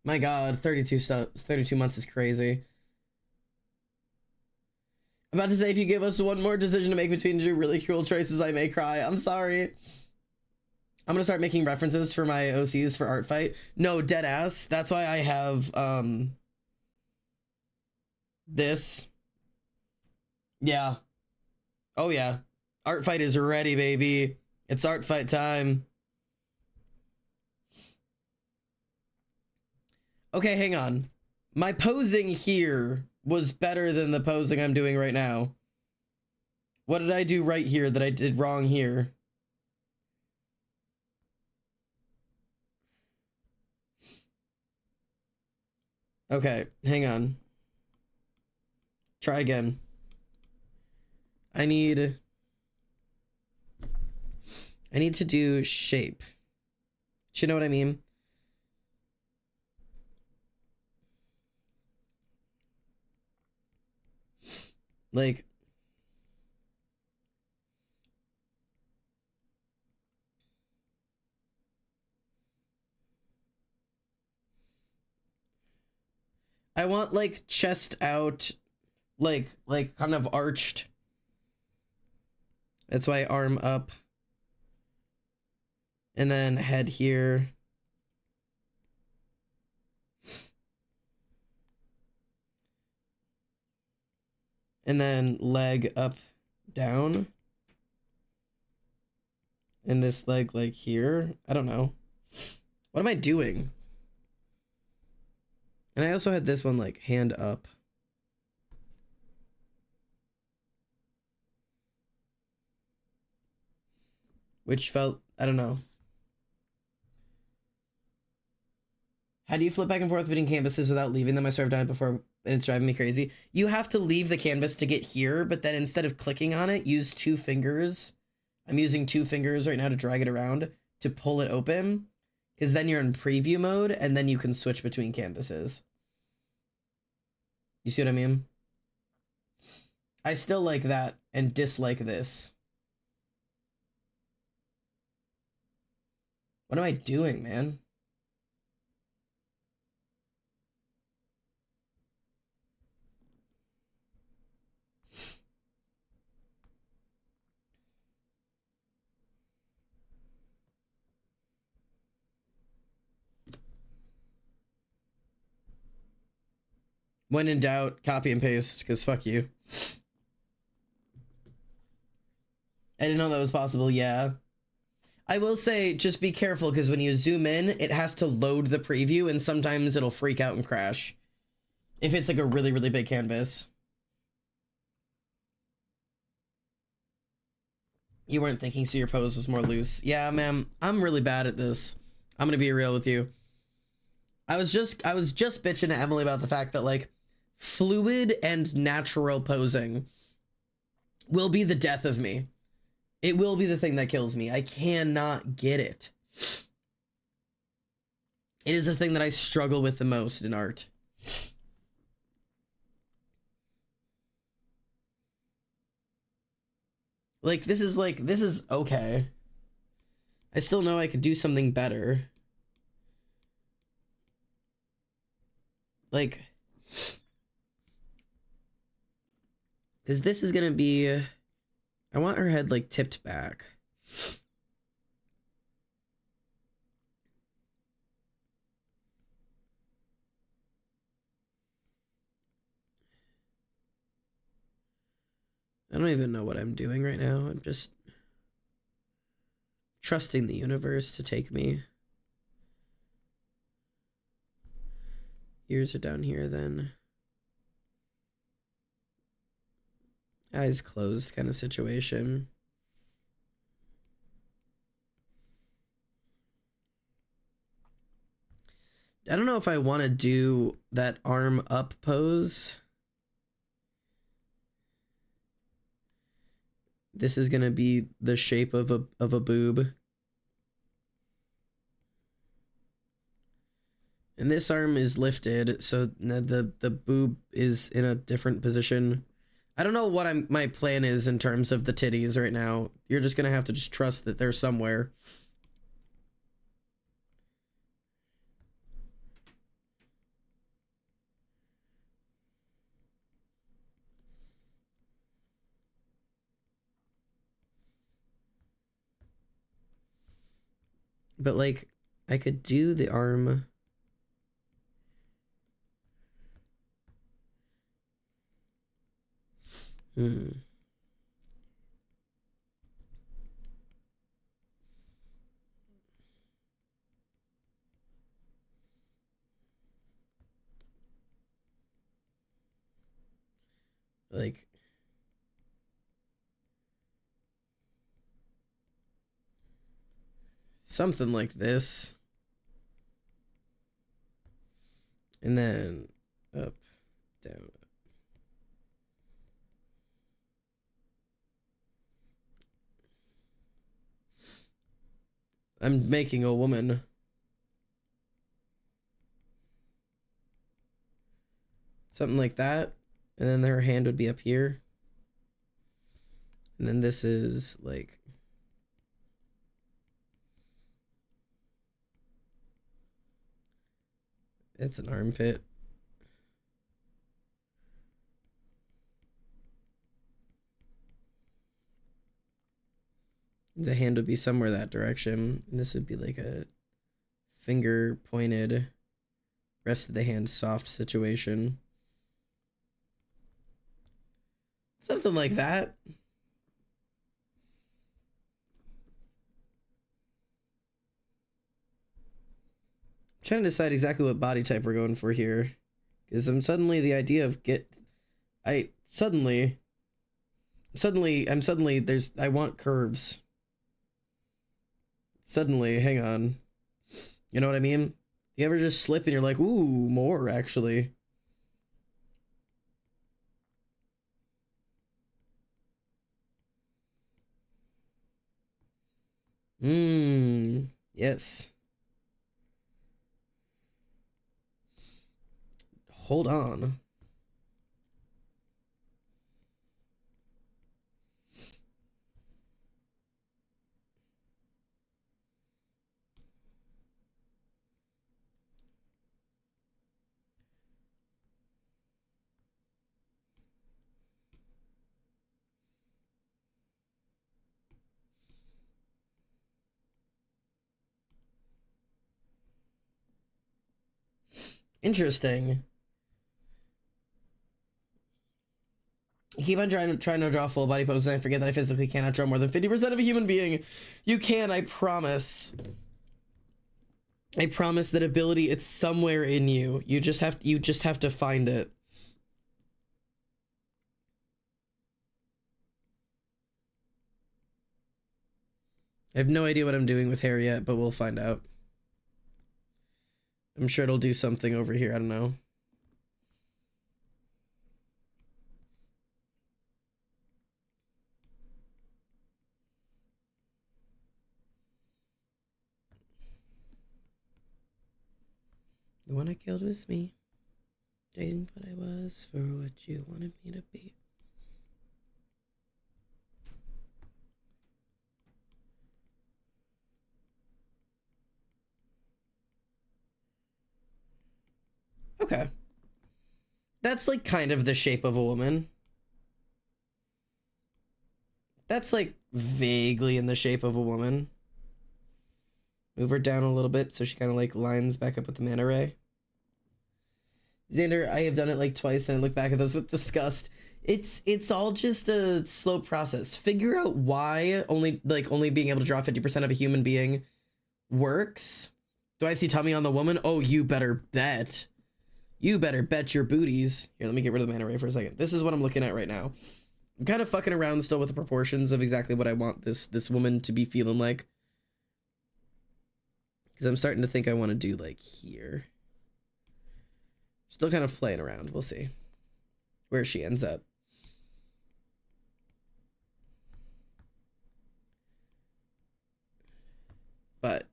My god, 32 subs, 32 months is crazy. About to say, if you give us one more decision to make between two really cruel choices, I may cry. I'm sorry. I'm gonna start making references for my OCs for art fight. No, dead ass. That's why I have this. Yeah. Oh yeah. Art fight is ready, baby. It's art fight time. Okay, hang on. My posing here was better than the posing I'm doing right now. What did I do right here that I did wrong here? Okay, hang on. Try again. I need to do shape. Do you know what I mean? Like, I want like chest out, like kind of arched. That's why arm up. And then head here. And then leg up, down. And this leg like here. I don't know. What am I doing? And I also had this one like hand up. Which felt, I don't know. How do you flip back and forth between canvases without leaving them? I sort of done it before and it's driving me crazy. You have to leave the canvas to get here, but then instead of clicking on it, use 2 fingers. I'm using 2 fingers right now to drag it around to pull it open, because then you're in preview mode and then you can switch between canvases. You see what I mean? I still like that and dislike this. What am I doing, man? When in doubt, copy and paste, because fuck you. I didn't know that was possible, yeah. I will say, just be careful, because when you zoom in, it has to load the preview, and sometimes it'll freak out and crash. If it's like a really, really big canvas. You weren't thinking, so your pose was more loose. Yeah, man, I'm really bad at this. I'm gonna be real with you. I was just bitching to Emily about the fact that, like, fluid and natural posing will be the death of me. It will be the thing that kills me. I cannot get it. It is the thing that I struggle with the most in art. Like, this is okay. I still know I could do something better. Like, because this is gonna be, I want her head like tipped back. I don't even know what I'm doing right now. I'm just trusting the universe to take me. Ears are down here then. Eyes closed kind of situation. I don't know if I want to do that arm up pose. This is gonna be the shape of a boob. And this arm is lifted, so the boob is in a different position. I don't know what my plan is in terms of the titties right now. You're just gonna have to just trust that they're somewhere. But like, I could do the arm. Like, something like this. And then up, down. I'm making a woman. Something like that. And then her hand would be up here. And then this is like... It's an armpit. The hand would be somewhere that direction. And this would be like a finger pointed, rest of the hand soft situation. Something like that. I'm trying to decide exactly what body type we're going for here. Because I'm suddenly the idea of I want curves. Suddenly, hang on. You know what I mean? You ever just slip and you're like, ooh, more actually. Yes. Hold on. Interesting. I keep on trying to draw full body poses and I forget that I physically cannot draw more than 50% of a human being. You can, I promise. I promise that ability, it's somewhere in you. You just have to find it. I have no idea what I'm doing with hair yet, but we'll find out. I'm sure it'll do something over here, I don't know. The one I killed was me. Dating what I was for what you wanted me to be. Okay. That's like kind of the shape of a woman. That's like vaguely in the shape of a woman. Move her down a little bit so she kind of like lines back up with the manta ray. Xander, I have done it like twice and I look back at those with disgust. It's all just a slow process. Figure out why only being able to draw 50% of a human being works. Do I see tummy on the woman? Oh, you better bet. You better bet your booties. Here, let me get rid of the manta ray for a second. This is what I'm looking at right now. I'm kind of fucking around still with the proportions of exactly what I want this woman to be feeling like. Because I'm starting to think I want to do like here. Still kind of playing around. We'll see where she ends up. But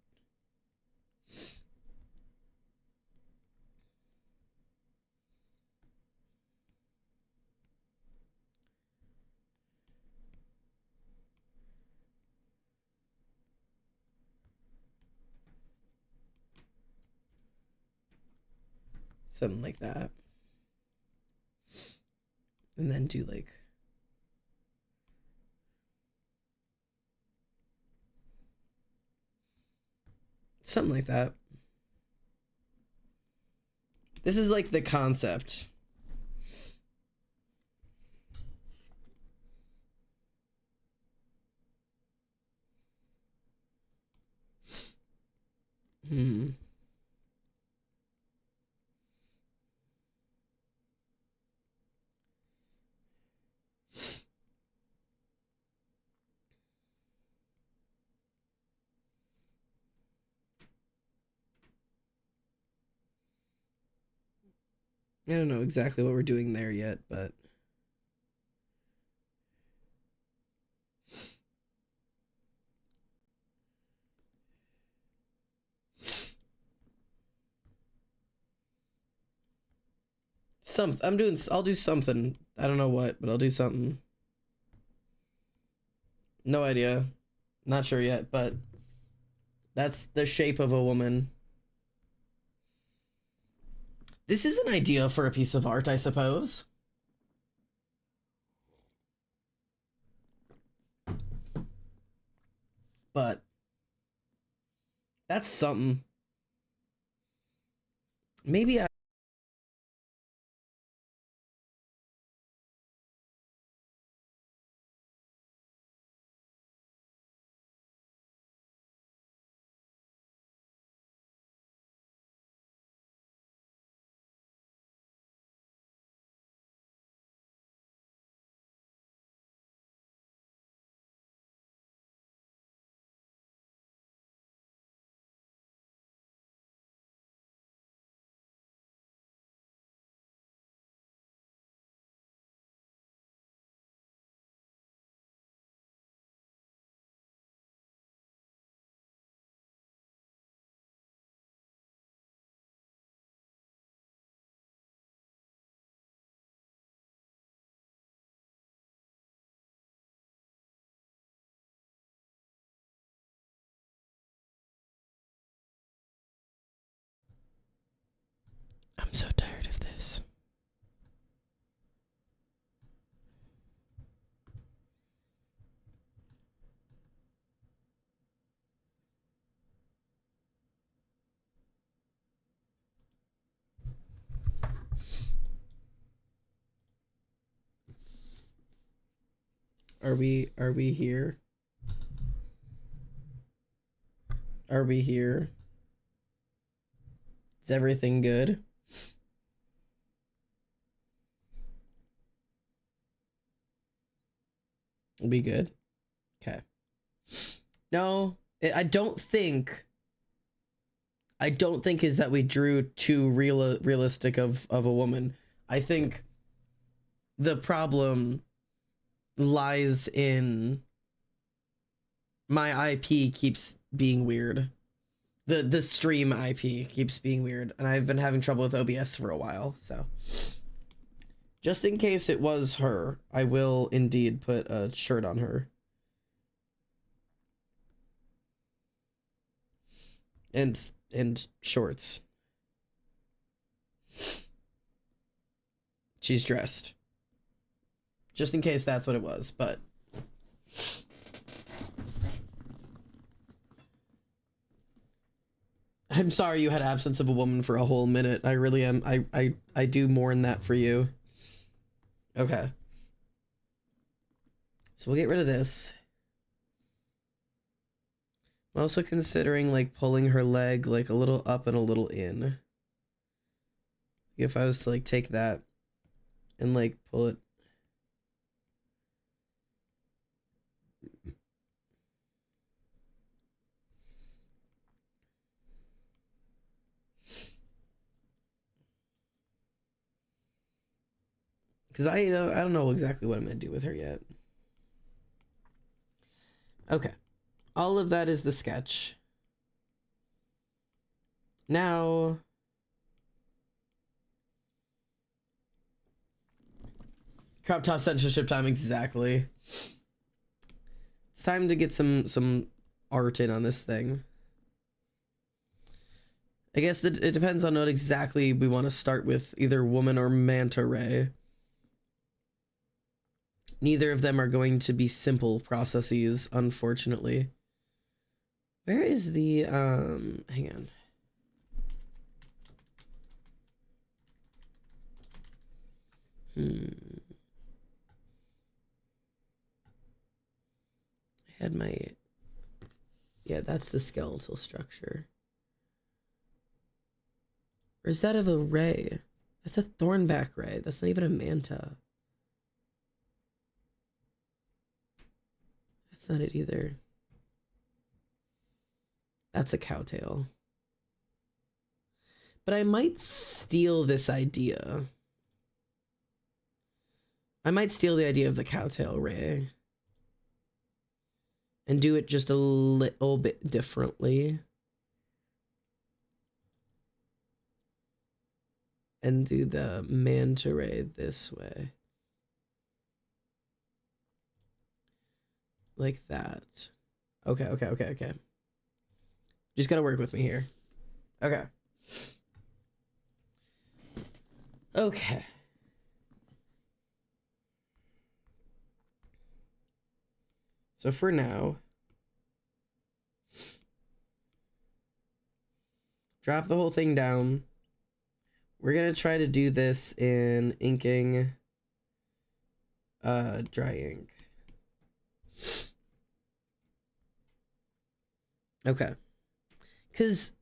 Something like that. And then do like something like that. This is like the concept. I don't know exactly what we're doing there yet, but I'll do something. I don't know what, but I'll do something. No idea. Not sure yet, but that's the shape of a woman. This is an idea for a piece of art, I suppose. But that's something. Maybe I'm so tired of this. Are we here? Are we here? Is everything good? We'll be good. Okay. No, I don't think is that we drew too realistic of a woman. I think the problem lies in my IP keeps being weird. The stream IP keeps being weird, and I've been having trouble with OBS for a while, so just in case it was her, I will indeed put a shirt on her. And shorts. She's dressed. Just in case that's what it was, but I'm sorry you had absence of a woman for a whole minute. I really am. I do mourn that for you. Okay. So we'll get rid of this. I'm also considering like pulling her leg like a little up and a little in. If I was to like take that and like pull it. Because I don't know exactly what I'm going to do with her yet. Okay. All of that is the sketch. Now, crop top censorship time, exactly. It's time to get some art in on this thing. I guess that it depends on what exactly we want to start with, either woman or manta ray. Neither of them are going to be simple processes, unfortunately. Where is the, hang on. I had my, yeah, that's the skeletal structure. Or is that of a ray? That's a thornback ray. That's not even a manta. That's not it either. That's a cowtail. But I might steal this idea. I might steal the idea of the cowtail ray and do it just a little bit differently. And do the manta ray this way. Like that. Okay. Just gotta work with me here. Okay. Okay. So for now, drop the whole thing down. We're gonna try to do this in inking, dry ink. Okay. Because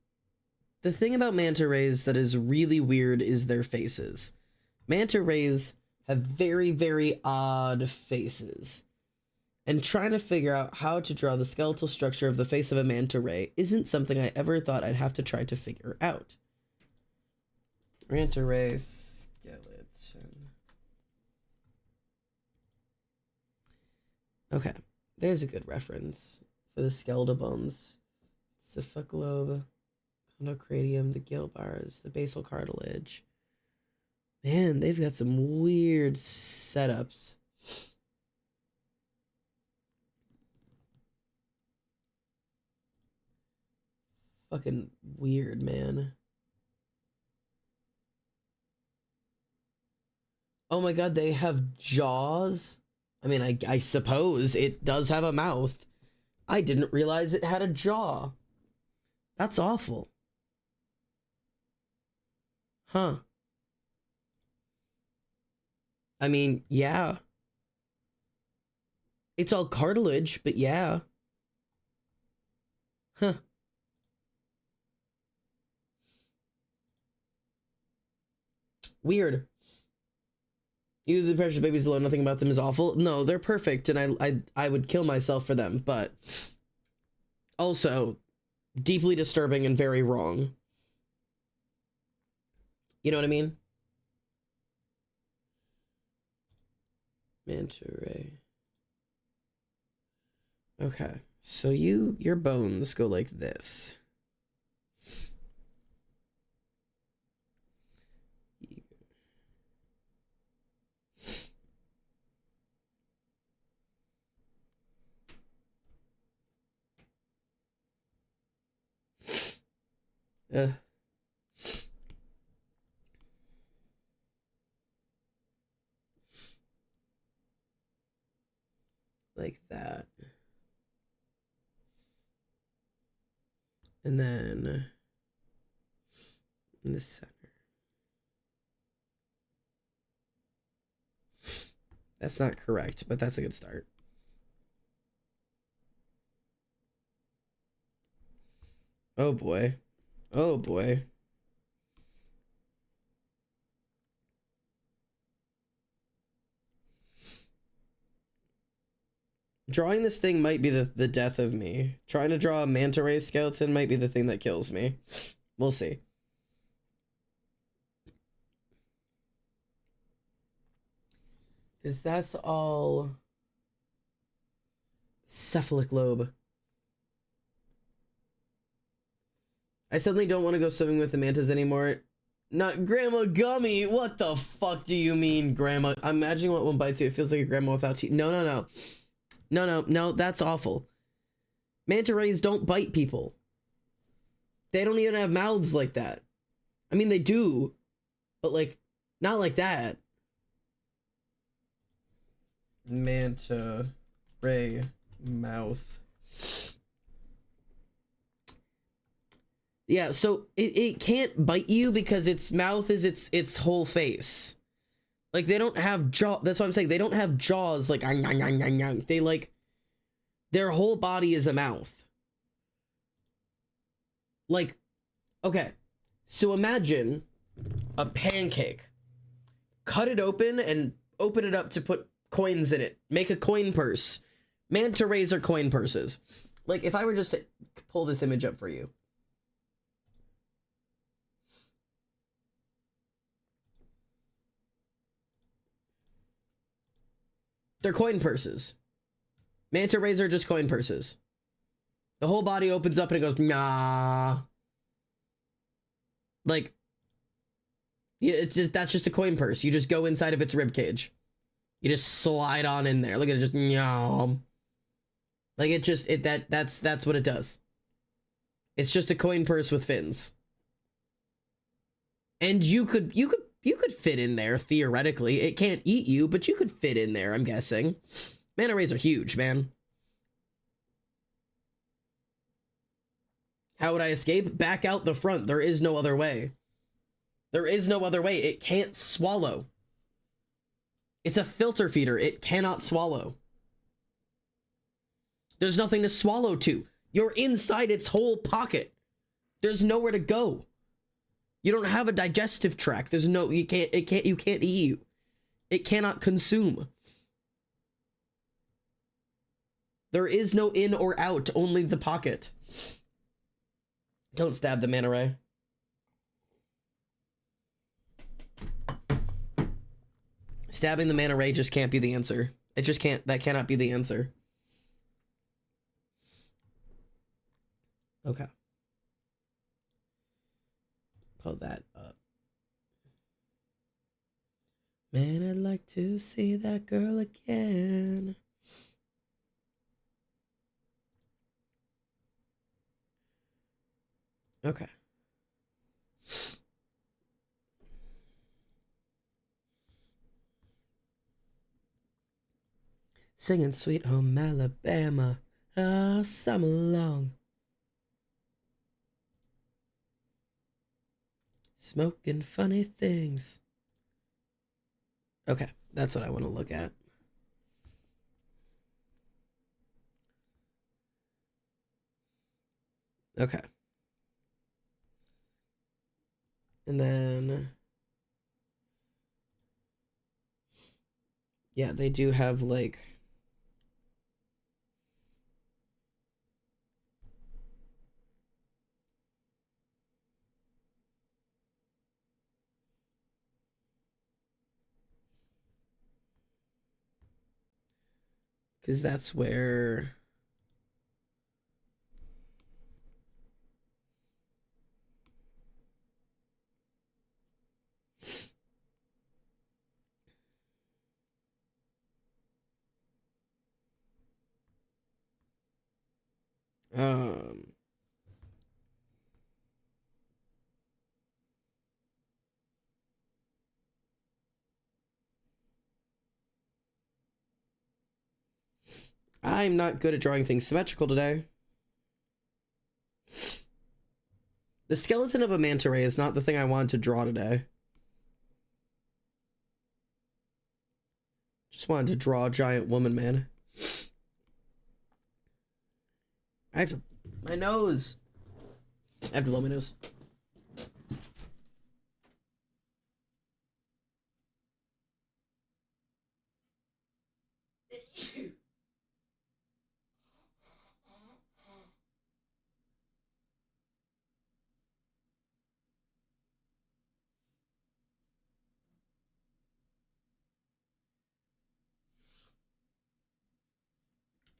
the thing about manta rays that is really weird is their faces. Manta rays have very, very odd faces. And trying to figure out how to draw the skeletal structure of the face of a manta ray isn't something I ever thought I'd have to try to figure out. Manta ray skeleton. Okay, there's a good reference for the skeletal bones. Cephalobe, chondrocranium, the gill bars, the basal cartilage. Man, they've got some weird setups. Fucking weird, man. Oh my god, they have jaws? I mean, I suppose it does have a mouth. I didn't realize it had a jaw. That's awful. Huh. I mean, yeah. It's all cartilage, but yeah. Huh. Weird. Either the precious babies alone, nothing about them is awful. No, they're perfect, and I would kill myself for them, but also deeply disturbing and very wrong. You know what I mean? Manta ray. Okay, so your bones go like this. Like that. And then in the center. That's not correct, but that's a good start. Oh boy. Oh boy. Drawing this thing might be the death of me. Trying to draw a manta ray skeleton might be the thing that kills me. We'll see. Because that's all cephalic lobe. I suddenly don't want to go swimming with the mantas anymore. Not Grandma Gummy. What the fuck do you mean, Grandma? I'm imagining what one bites you. It feels like a grandma without teeth. No, that's awful. Manta rays don't bite people. They don't even have mouths like that. I mean, they do, but like, not like that. Manta ray mouth. Yeah, so it can't bite you because its mouth is its whole face. Like, they don't have jaw. That's what I'm saying. They don't have jaws like they like, their whole body is a mouth. Like, okay, so imagine a pancake. Cut it open and open it up to put coins in it. Make a coin purse. Manta rays are coin purses. Like, if I were just to pull this image up for you. They're coin purses. Manta rays are just coin purses. The whole body opens up and it goes, nah. Like, yeah, it's just, that's just a coin purse. You just go inside of its rib cage. You just slide on in there. Look at it, just nyam. Like, it just, that's what it does. It's just a coin purse with fins. And you could fit in there theoretically. It can't eat you, but you could fit in there, I'm guessing. Manta rays are huge, man. How would I escape? Back out the front. There is no other way. There is no other way. It can't swallow. It's a filter feeder. It cannot swallow. There's nothing to swallow to. You're inside its whole pocket. There's nowhere to go. You don't have a digestive tract. There's no, you can't eat. It cannot consume. There is no in or out, only the pocket. Don't stab the manta ray. Stabbing the manta ray just can't be the answer. It just can't, that cannot be the answer. Okay. Pull that up. Man, I'd like to see that girl again. Okay. Singing Sweet Home Alabama, all summer long. Smoking funny things. Okay, that's what I want to look at. Okay. And then, yeah, they do have like, because that's where, I'm not good at drawing things symmetrical today. The skeleton of a manta ray is not the thing I wanted to draw today. Just wanted to draw a giant woman, man. I have to... My nose! I have to blow my nose.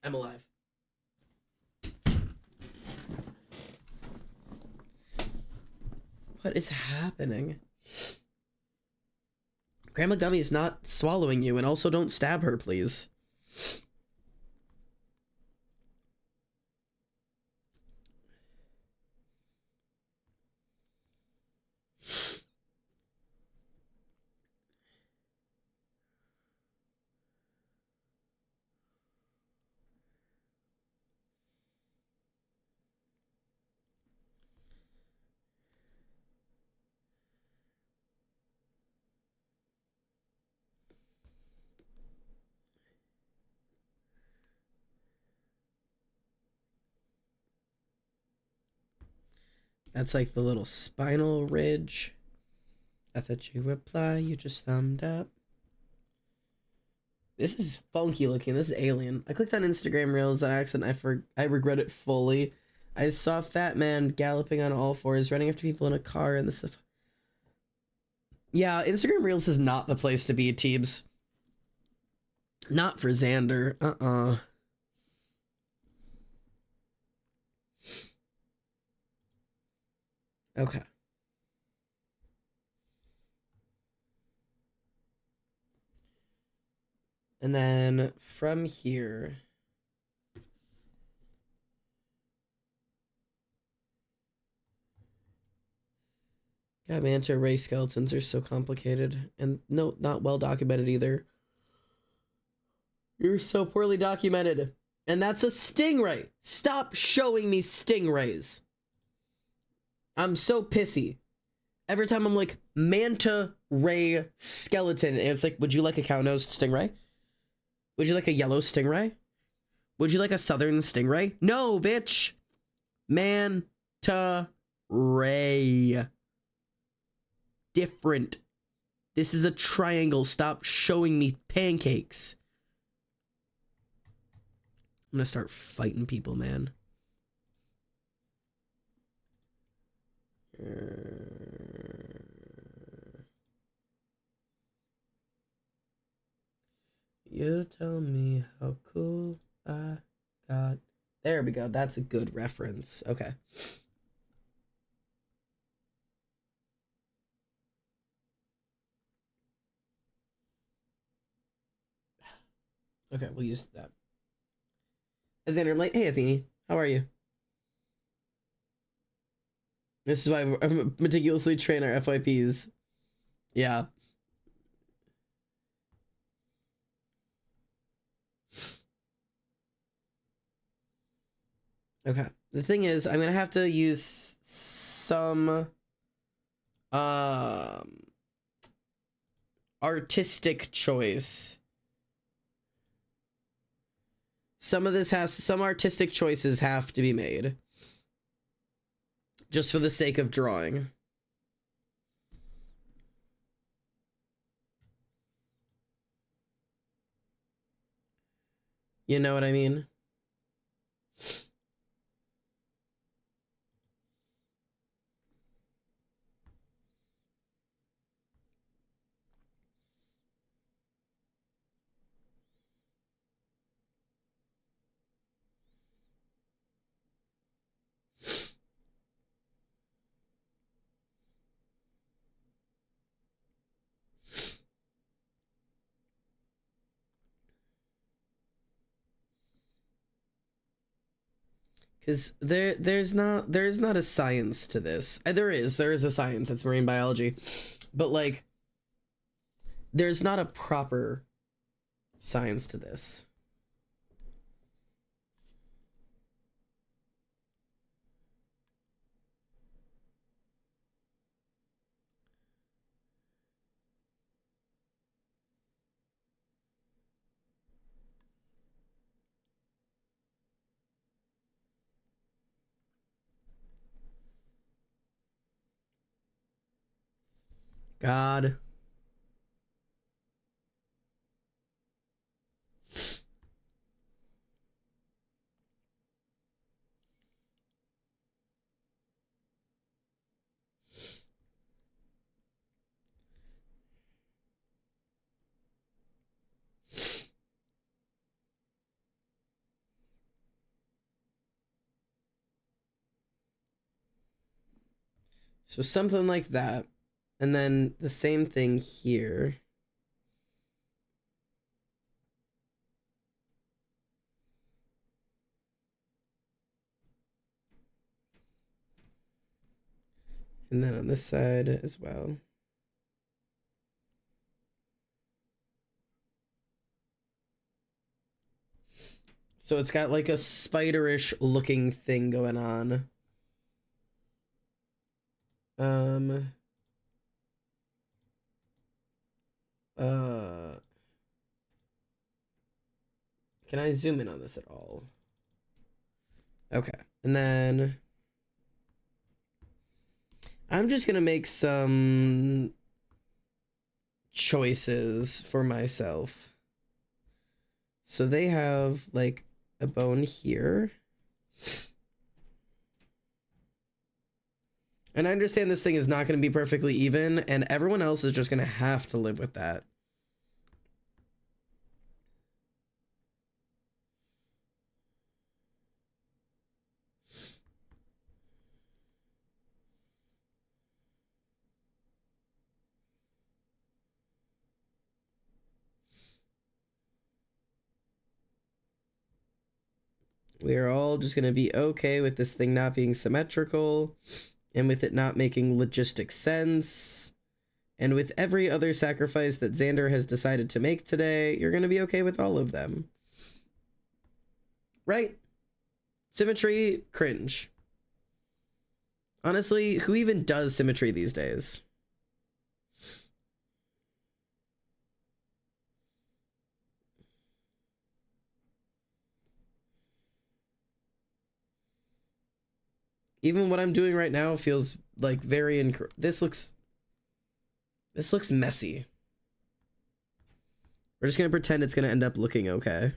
I'm alive. What is happening? Grandma Gummy's not swallowing you, and also don't stab her, please. That's like the little spinal ridge. I thought you reply, you just thumbed up. This is funky looking. This is alien. I clicked on Instagram Reels on accident. I regret it fully. I saw a fat man galloping on all fours, running after people in a car, and this. Yeah, Instagram Reels is not the place to be, Teebs. Not for Xander. Okay. And then from here. God, manta ray skeletons are so complicated. And no, not well documented either. You're so poorly documented. And that's a stingray. Stop showing me stingrays. I'm so pissy. Every time I'm like, manta ray skeleton, and it's like, would you like a cow-nosed stingray? Would you like a yellow stingray? Would you like a southern stingray? No, bitch. Manta ray. Different. This is a triangle. Stop showing me pancakes. I'm gonna start fighting people, man. You tell me how cool I got. There we go. That's a good reference. Okay. Okay, we'll use that. Xander, I'm like, hey, Athene, how are you? This is why I'm meticulously train our FYPs. Yeah. Okay. The thing is, I'm gonna have to use some artistic choice. Some artistic choices have to be made. Just for the sake of drawing. You know what I mean? Because there's not a science to this. There is a science. It's marine biology, but like there's not a proper science to this. God. So something like that. And then the same thing here. And then on this side as well. So it's got like a spiderish looking thing going on. Can I zoom in on this at all? Okay. And then I'm just gonna make some choices for myself. So they have like a bone here. And I understand this thing is not going to be perfectly even, and everyone else is just going to have to live with that. We are all just going to be okay with this thing not being symmetrical, and with it not making logistic sense. And with every other sacrifice that Xander has decided to make today, you're going to be okay with all of them. Right? Symmetry, cringe. Honestly, who even does symmetry these days? Even what I'm doing right now feels like very this looks messy. We're just gonna pretend it's gonna end up looking okay.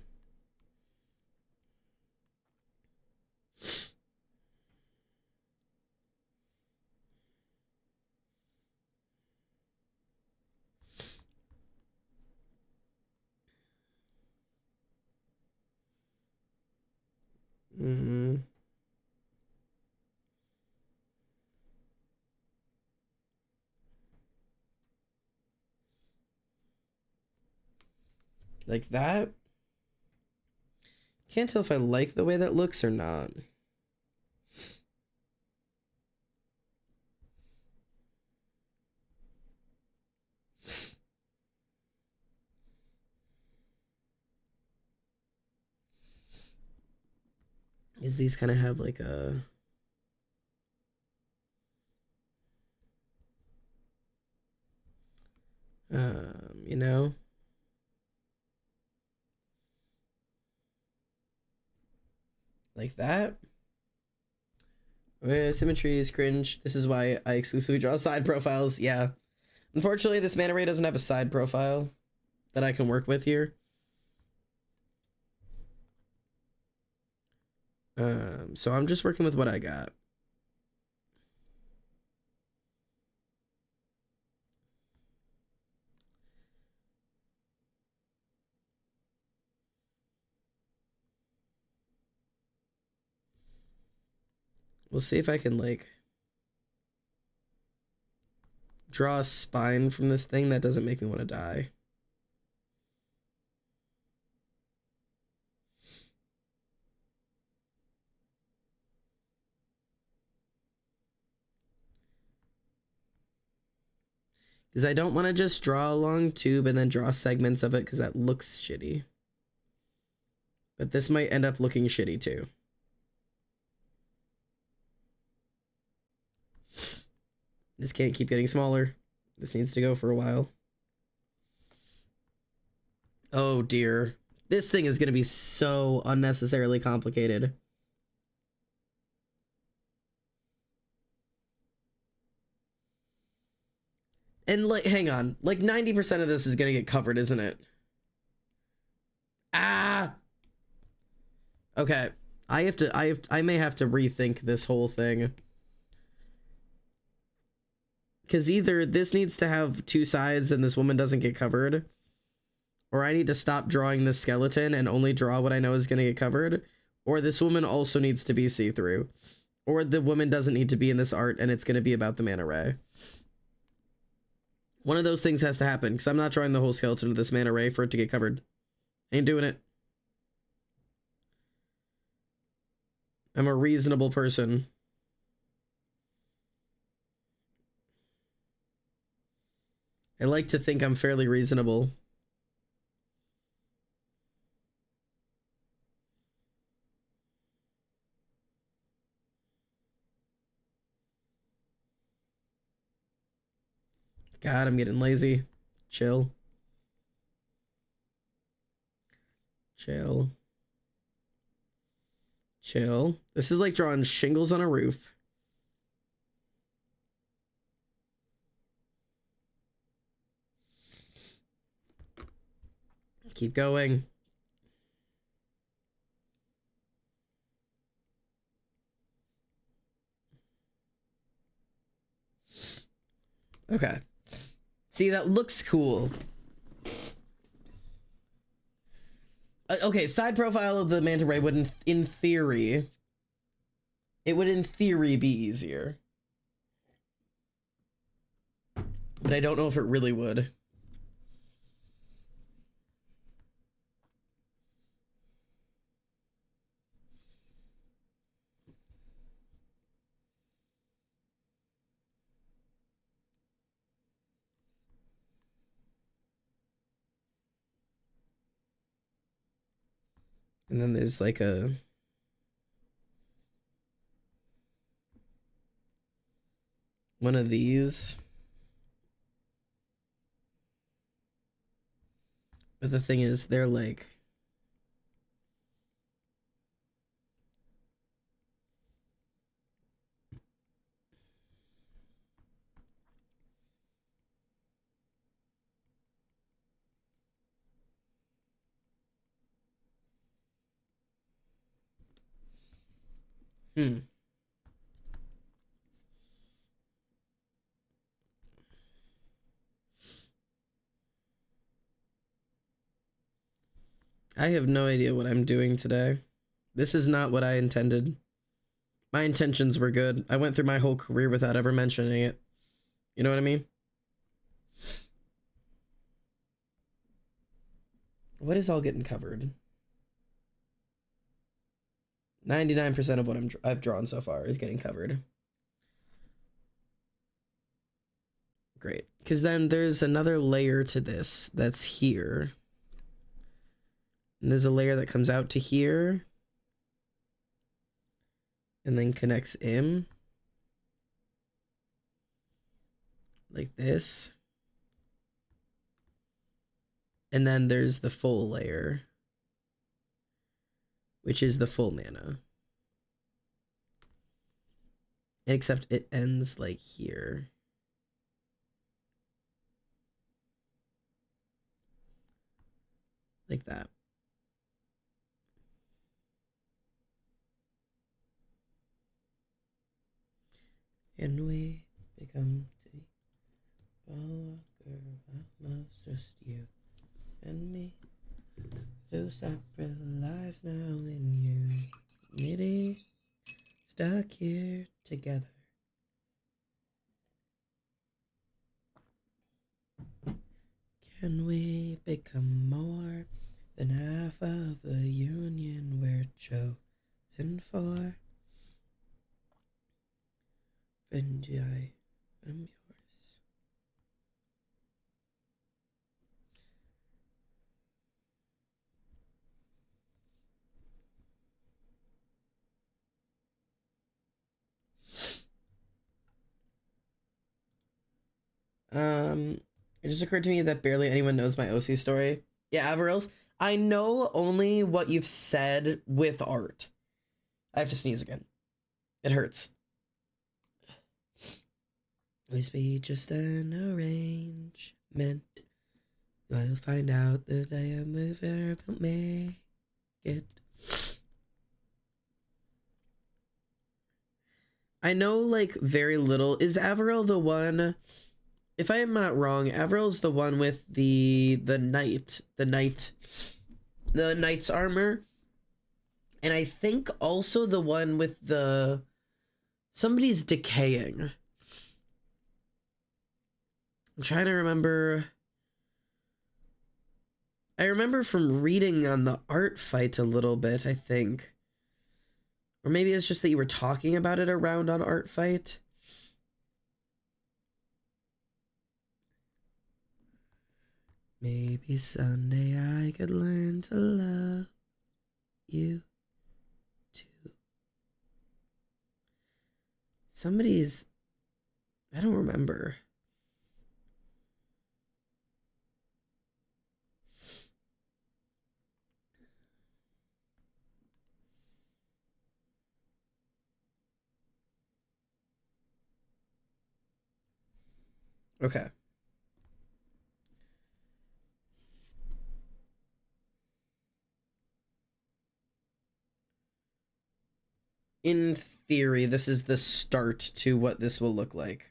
Like that. Can't tell if I like the way that looks or not. Is these kind of have like a you know, like that. Symmetry is cringe. This is why I exclusively draw side profiles. Yeah, unfortunately this mana ray doesn't have a side profile that I can work with here. So I'm just working with what I got. We'll see if I can like draw a spine from this thing that doesn't make me want to die. Because I don't want to just draw a long tube and then draw segments of it because that looks shitty. But this might end up looking shitty too. This can't keep getting smaller. This needs to go for a while. Oh dear. This thing is going to be so unnecessarily complicated. And like, hang on, like 90% of this is going to get covered, isn't it? Ah! Okay. I may have to rethink this whole thing. Because either this needs to have two sides and this woman doesn't get covered, or I need to stop drawing this skeleton and only draw what I know is going to get covered, or this woman also needs to be see-through, or the woman doesn't need to be in this art and it's going to be about the mana ray. One of those things has to happen, because I'm not drawing the whole skeleton of this mana ray for it to get covered. Ain't doing it. I'm a reasonable person. I like to think I'm fairly reasonable. God, I'm getting lazy. Chill. Chill. Chill. This is like drawing shingles on a roof. Keep going. Okay. See, that looks cool. Okay, side profile of the manta ray would, in theory, it would in theory be easier. But I don't know if it really would. And then there's like one of these. But the thing is, they're like, I have no idea what I'm doing today. This is not what I intended. My intentions were good. I went through my whole career without ever mentioning it. You know what I mean? What is all getting covered? 99% of what I've drawn so far is getting covered. Great. Because then there's another layer to this that's here. And there's a layer that comes out to here. And then connects in. Like this. And then there's the full layer. Which is the full mana. Except it ends like here. Like that. And we become almost just you and me. Two separate lives now in unity. Stuck here together. Can we become more than half of a union we're chosen for? Friend, I am yours. It just occurred to me that barely anyone knows my OC story. Yeah, Averils, I know only what you've said with art. I have to sneeze again. It hurts. Always be just an arrangement. I'll find out the day I move here about make it. I know like very little. Is Averil the one? If I am not wrong, Averil's the one with the knight's armor, and I think also the one with the somebody's decaying. I'm trying to remember. I remember from reading on the art fight a little bit, I think. Or maybe it's just that you were talking about it around on art fight. Maybe someday I could learn to love you too. Somebody's... I don't remember. Okay. in theory, this is the start to what this will look like.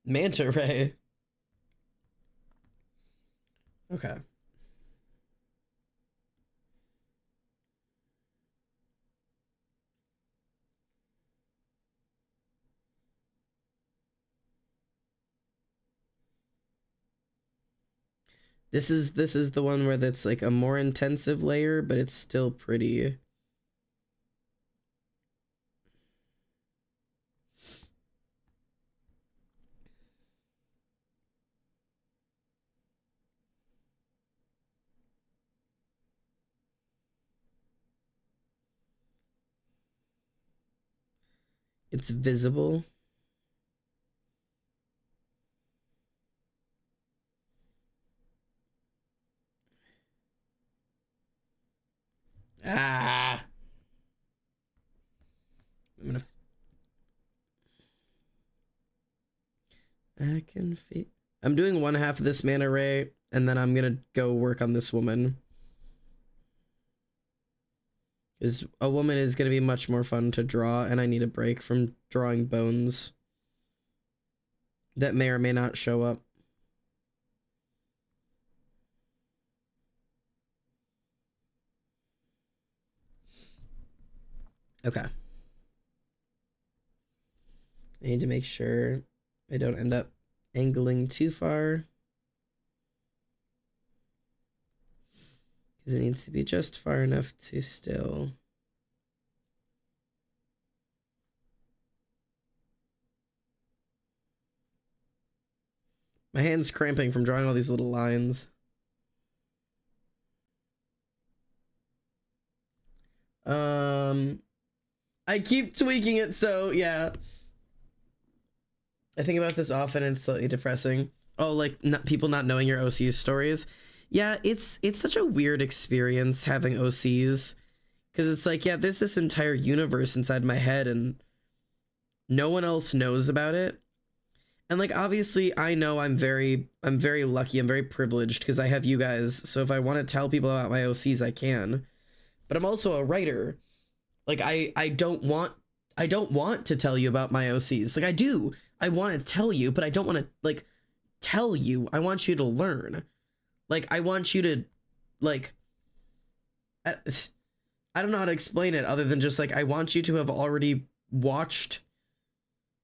Manta ray. Okay. This is the one where that's like a more intensive layer, but it's still pretty. It's visible. Ah. I can feel. I'm doing one half of this mana ray, and then I'm gonna go work on this woman. Because a woman is gonna be much more fun to draw, and I need a break from drawing bones that may or may not show up. Okay. I need to make sure I don't end up angling too far. Because it needs to be just far enough to still. My hand's cramping from drawing all these little lines. I keep tweaking it, so yeah. I think about this often and it's slightly depressing. Oh, like people not knowing your OC's stories. Yeah, it's such a weird experience having OCs. Because it's like, yeah, there's this entire universe inside my head and no one else knows about it. And like, obviously, I know I'm very lucky, I'm very privileged because I have you guys. So if I want to tell people about my OCs, I can. But I'm also a writer. Like, I don't want to tell you about my OCs. Like, I do. I want to tell you, but I don't want to, like, tell you. I want you to learn. Like, I want you to, like, I don't know how to explain it other than just, like, I want you to have already watched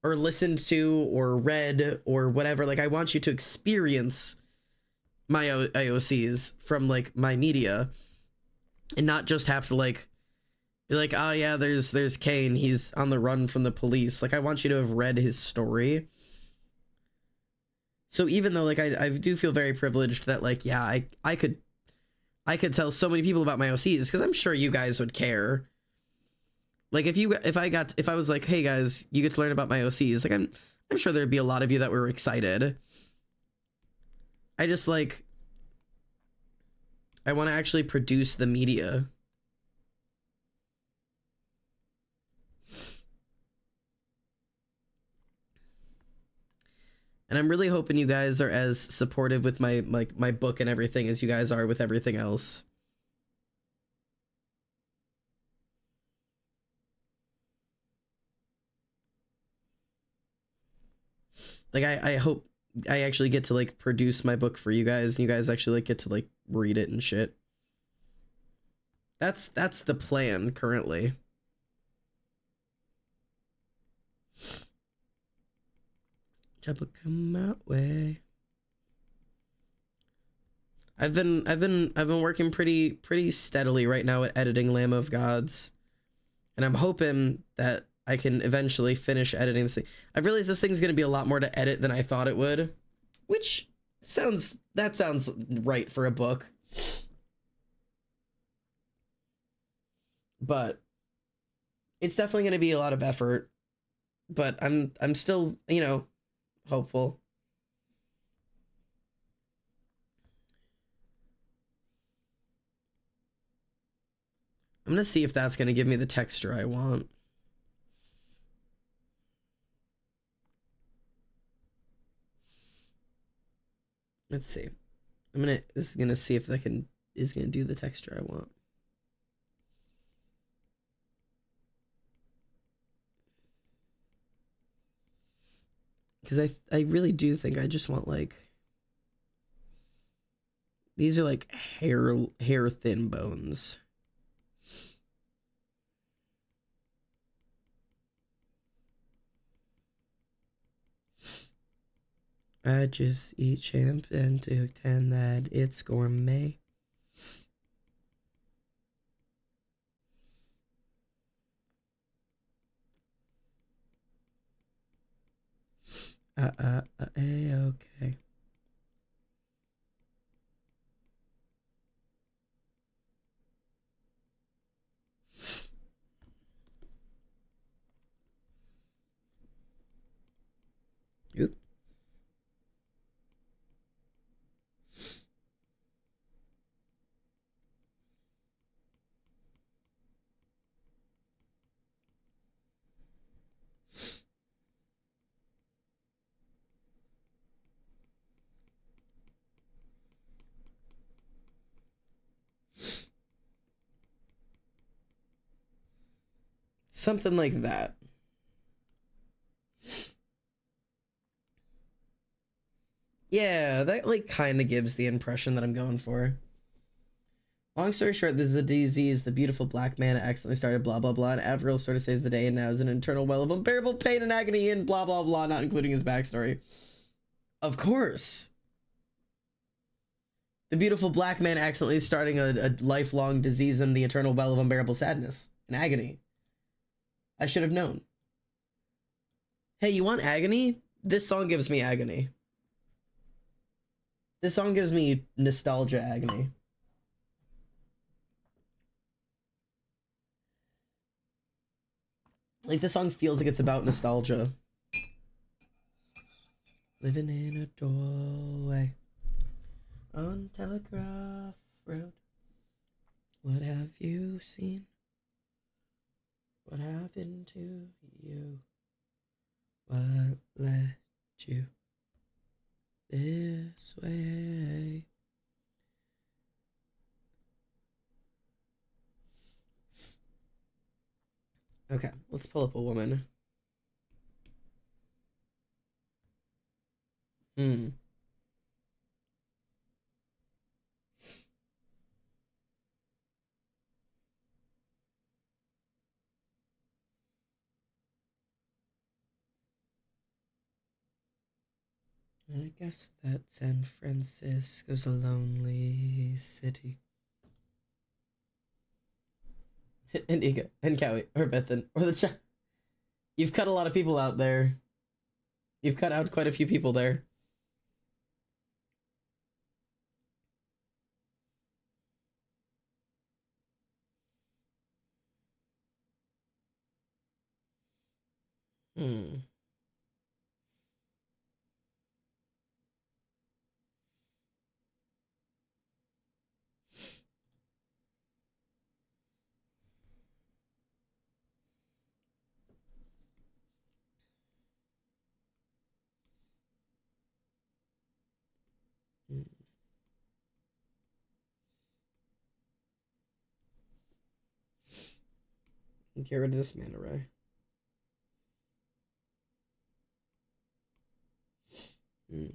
or listened to or read or whatever. Like, I want you to experience my IOCs from, like, my media and not just have to, like, be like, oh yeah, there's Kane, he's on the run from the police. Like, I want you to have read his story. So even though, like, I do feel very privileged that, like, yeah, I could tell so many people about my OCs because I'm sure you guys would care. Like, if I was like, hey guys, you get to learn about my OCs, like, I'm sure there'd be a lot of you that were excited. I just, like, I want to actually produce the media. And I'm really hoping you guys are as supportive with my book and everything as you guys are with everything else. Like, I hope I actually get to, like, produce my book for you guys and you guys actually, like, get to, like, read it and shit. That's the plan currently. Trouble come my way. I've been working pretty steadily right now at editing Lamb of Gods. And I'm hoping that I can eventually finish editing this thing. I've realized this thing's gonna be a lot more to edit than I thought it would. Which sounds right for a book. But it's definitely gonna be a lot of effort. But I'm still, you know, hopeful. I'm gonna see if that's gonna give me the texture I want. Let's see. This is gonna see if that is gonna do the texture I want. Because I really do think I just want like, these are like hair thin bones. I just eat champ and to pretend that it's gourmet. Okay. Oop. Something like that. Yeah, that like kind of gives the impression that I'm going for. Long story short, this is a disease. The beautiful black man accidentally started blah blah blah, and Avril sort of saves the day, and now is an internal well of unbearable pain and agony, and blah blah blah, not including his backstory. Of course. The beautiful black man accidentally starting a lifelong disease in the eternal well of unbearable sadness and agony. I should have known. Hey, you want agony? This song gives me agony. This song gives me nostalgia agony. Like, this song feels like it's about nostalgia. Living in a doorway on Telegraph Road. What have you seen? What happened to you? What led you this way? Okay, let's pull up a woman. I guess that San Francisco's a lonely city. And Ika, and Cowie, or Bethan, or the chat. You've cut a lot of people out there. You've cut out quite a few people there. Hmm. Get rid of this mana ray. Hmm.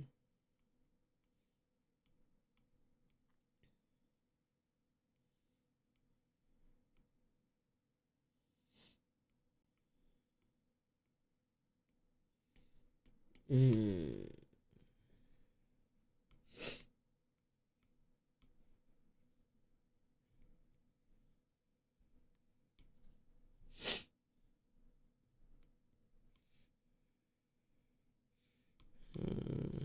Hmm. Hmm.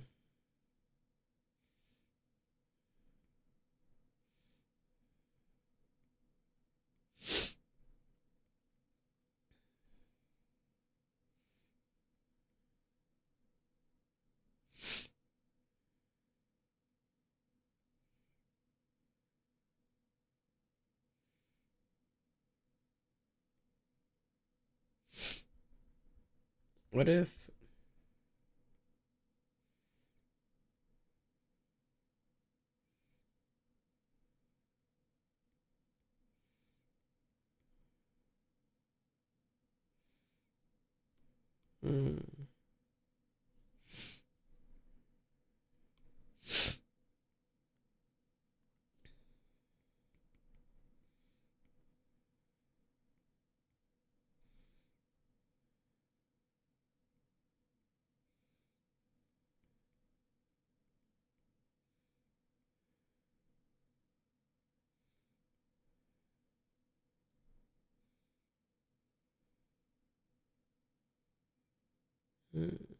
What if... Hmm. Hmm.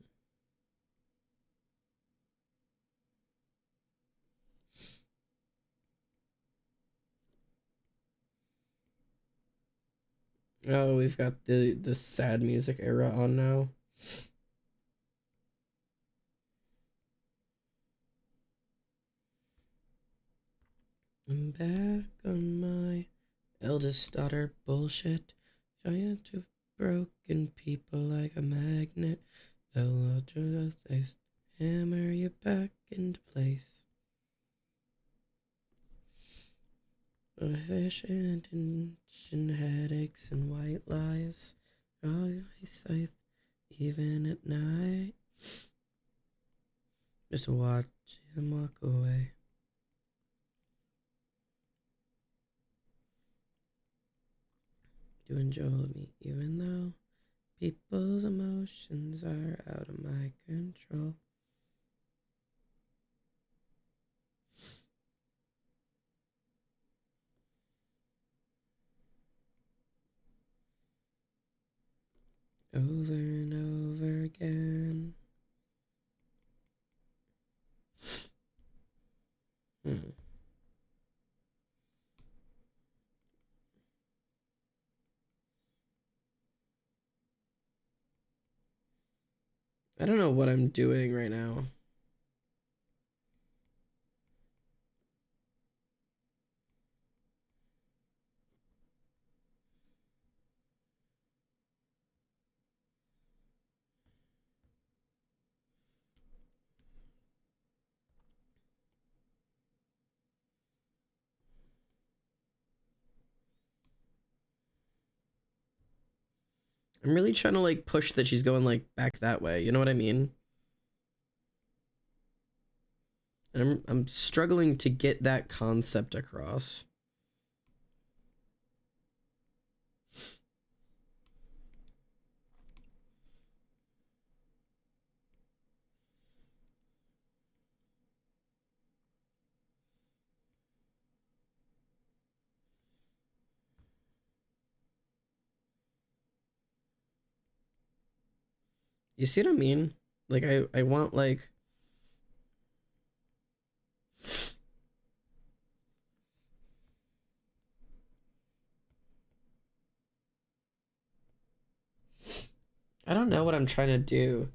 Oh, we've got the sad music era on now. I'm back on my eldest daughter bullshit. Trying to broken people like a magnet. They'll just hammer you back into place. Efficient tension, headaches and white lies. All my sight, even at night. Just watch him walk away. To enjoy me, even though people's emotions are out of my control. Over and over again. Hmm. I don't know what I'm doing right now. I'm really trying to like push that she's going like back that way. You know what I mean? And I'm struggling to get that concept across. You see what I mean? Like I want like I don't know what I'm trying to do.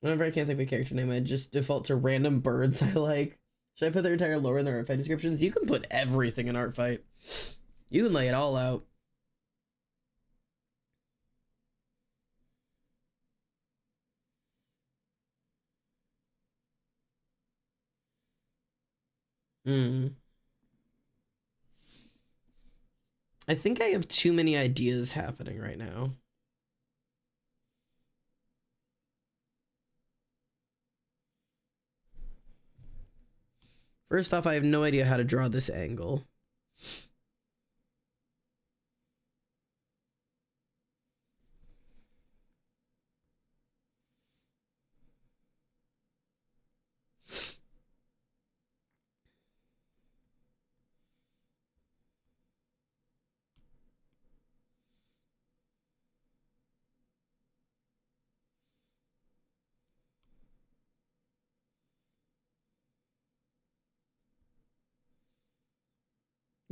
Whenever I can't think of a character name, I just default to random birds I like. Should I put their entire lore in their art fight descriptions? You can put everything in art fight. You can lay it all out. Hmm. I think I have too many ideas happening right now. First off, I have no idea how to draw this angle.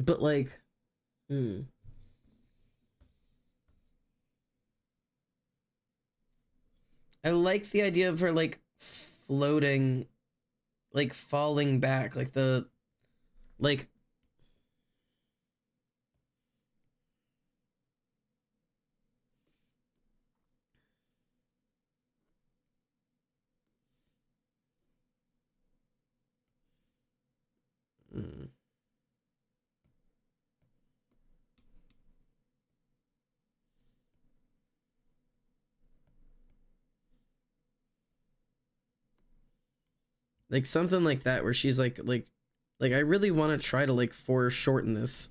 But like, I like the idea of her like floating, like falling back, like the, like, Like something like that where she's like I really want to try to like foreshorten this.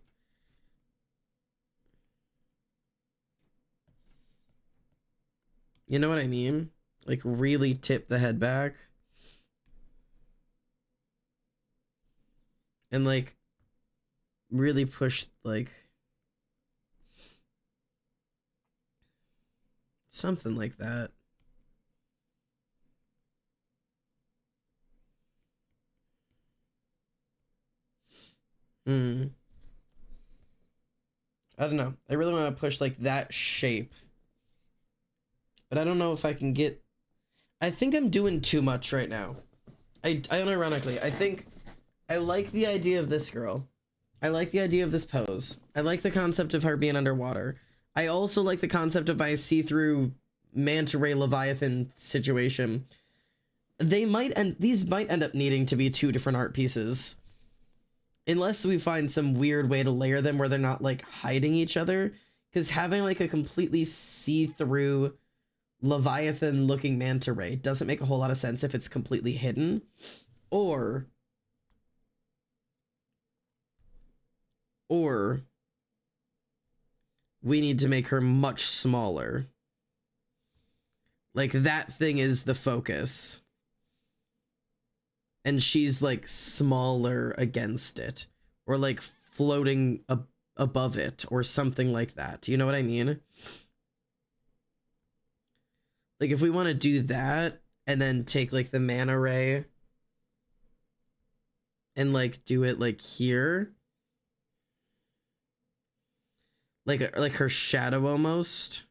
You know what I mean? Like really tip the head back. And like really push like something like that. I don't know. I really want to push like that shape. But I don't know if I can get... I think I'm doing too much right now. I unironically, I think I like the idea of this girl. I like the idea of this pose. I like the concept of her being underwater. I also like the concept of my see-through manta ray leviathan situation. These might end up needing to be two different art pieces. Unless we find some weird way to layer them where they're not like hiding each other. Because having like a completely see-through leviathan looking manta ray doesn't make a whole lot of sense if it's completely hidden. Or we need to make her much smaller. Like that thing is the focus. And she's like smaller against it. Or like floating above it or something like that. You know what I mean? Like if we want to do that and then take like the mana ray and like do it like here. Like her shadow almost.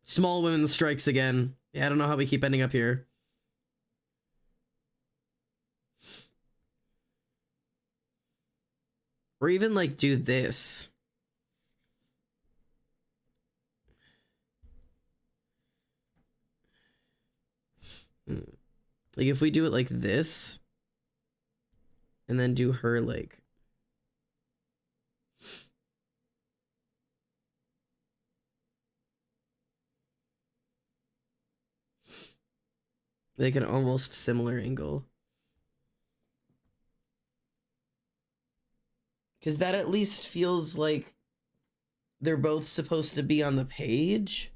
Small women strikes again. Yeah, I don't know how we keep ending up here. Or even like do this. Like if we do it like this and then do her like like an almost similar angle. Because that at least feels like they're both supposed to be on the page.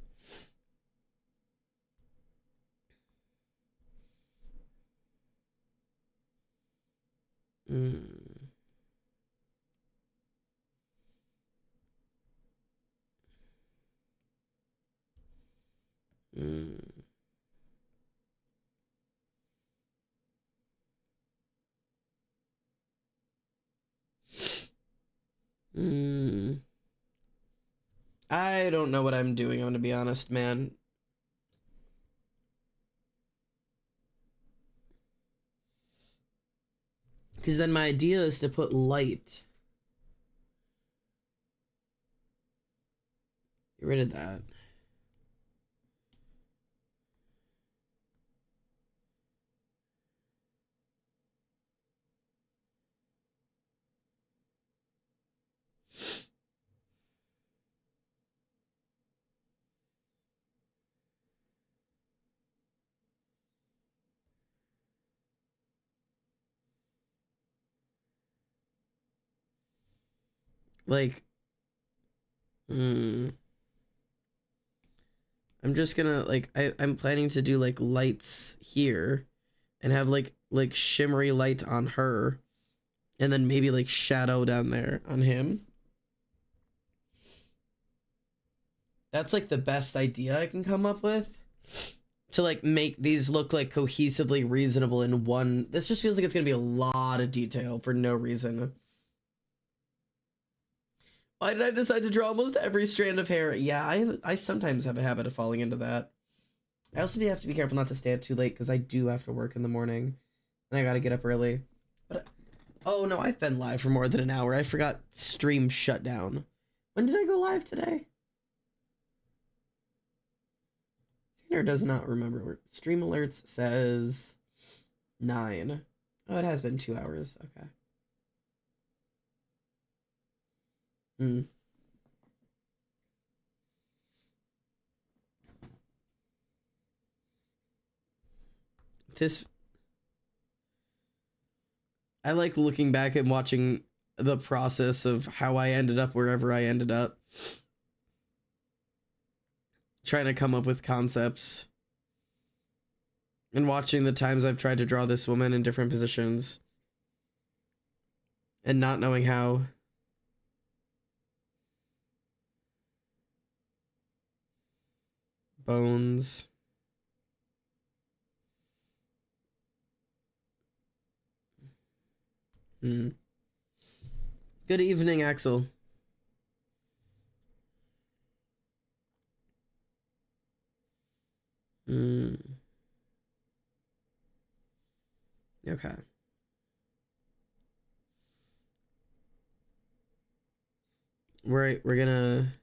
I don't know what I'm doing, I'm gonna be honest, man. Because then my idea is to put light. Get rid of that. Like, I'm just gonna, like, I'm planning to do, like, lights here and have, like shimmery light on her and then maybe, like, shadow down there on him. That's, like, the best idea I can come up with to, like, make these look, like, cohesively reasonable in one. This just feels like it's gonna be a lot of detail for no reason. Why did I decide to draw almost every strand of hair? Yeah, I sometimes have a habit of falling into that. I also have to be careful not to stay up too late because I do have to work in the morning. And I gotta get up early. But, oh no, I've been live for more than an hour. I forgot stream shut down. When did I go live today? Tanner does not remember. Stream alerts says 9. Oh, it has been 2 hours. Okay. Tis. I like looking back and watching the process of how I ended up wherever I ended up. Trying to come up with concepts. And watching the times I've tried to draw this woman in different positions. And not knowing how. Bones. Good evening, Axel. Okay. We're gonna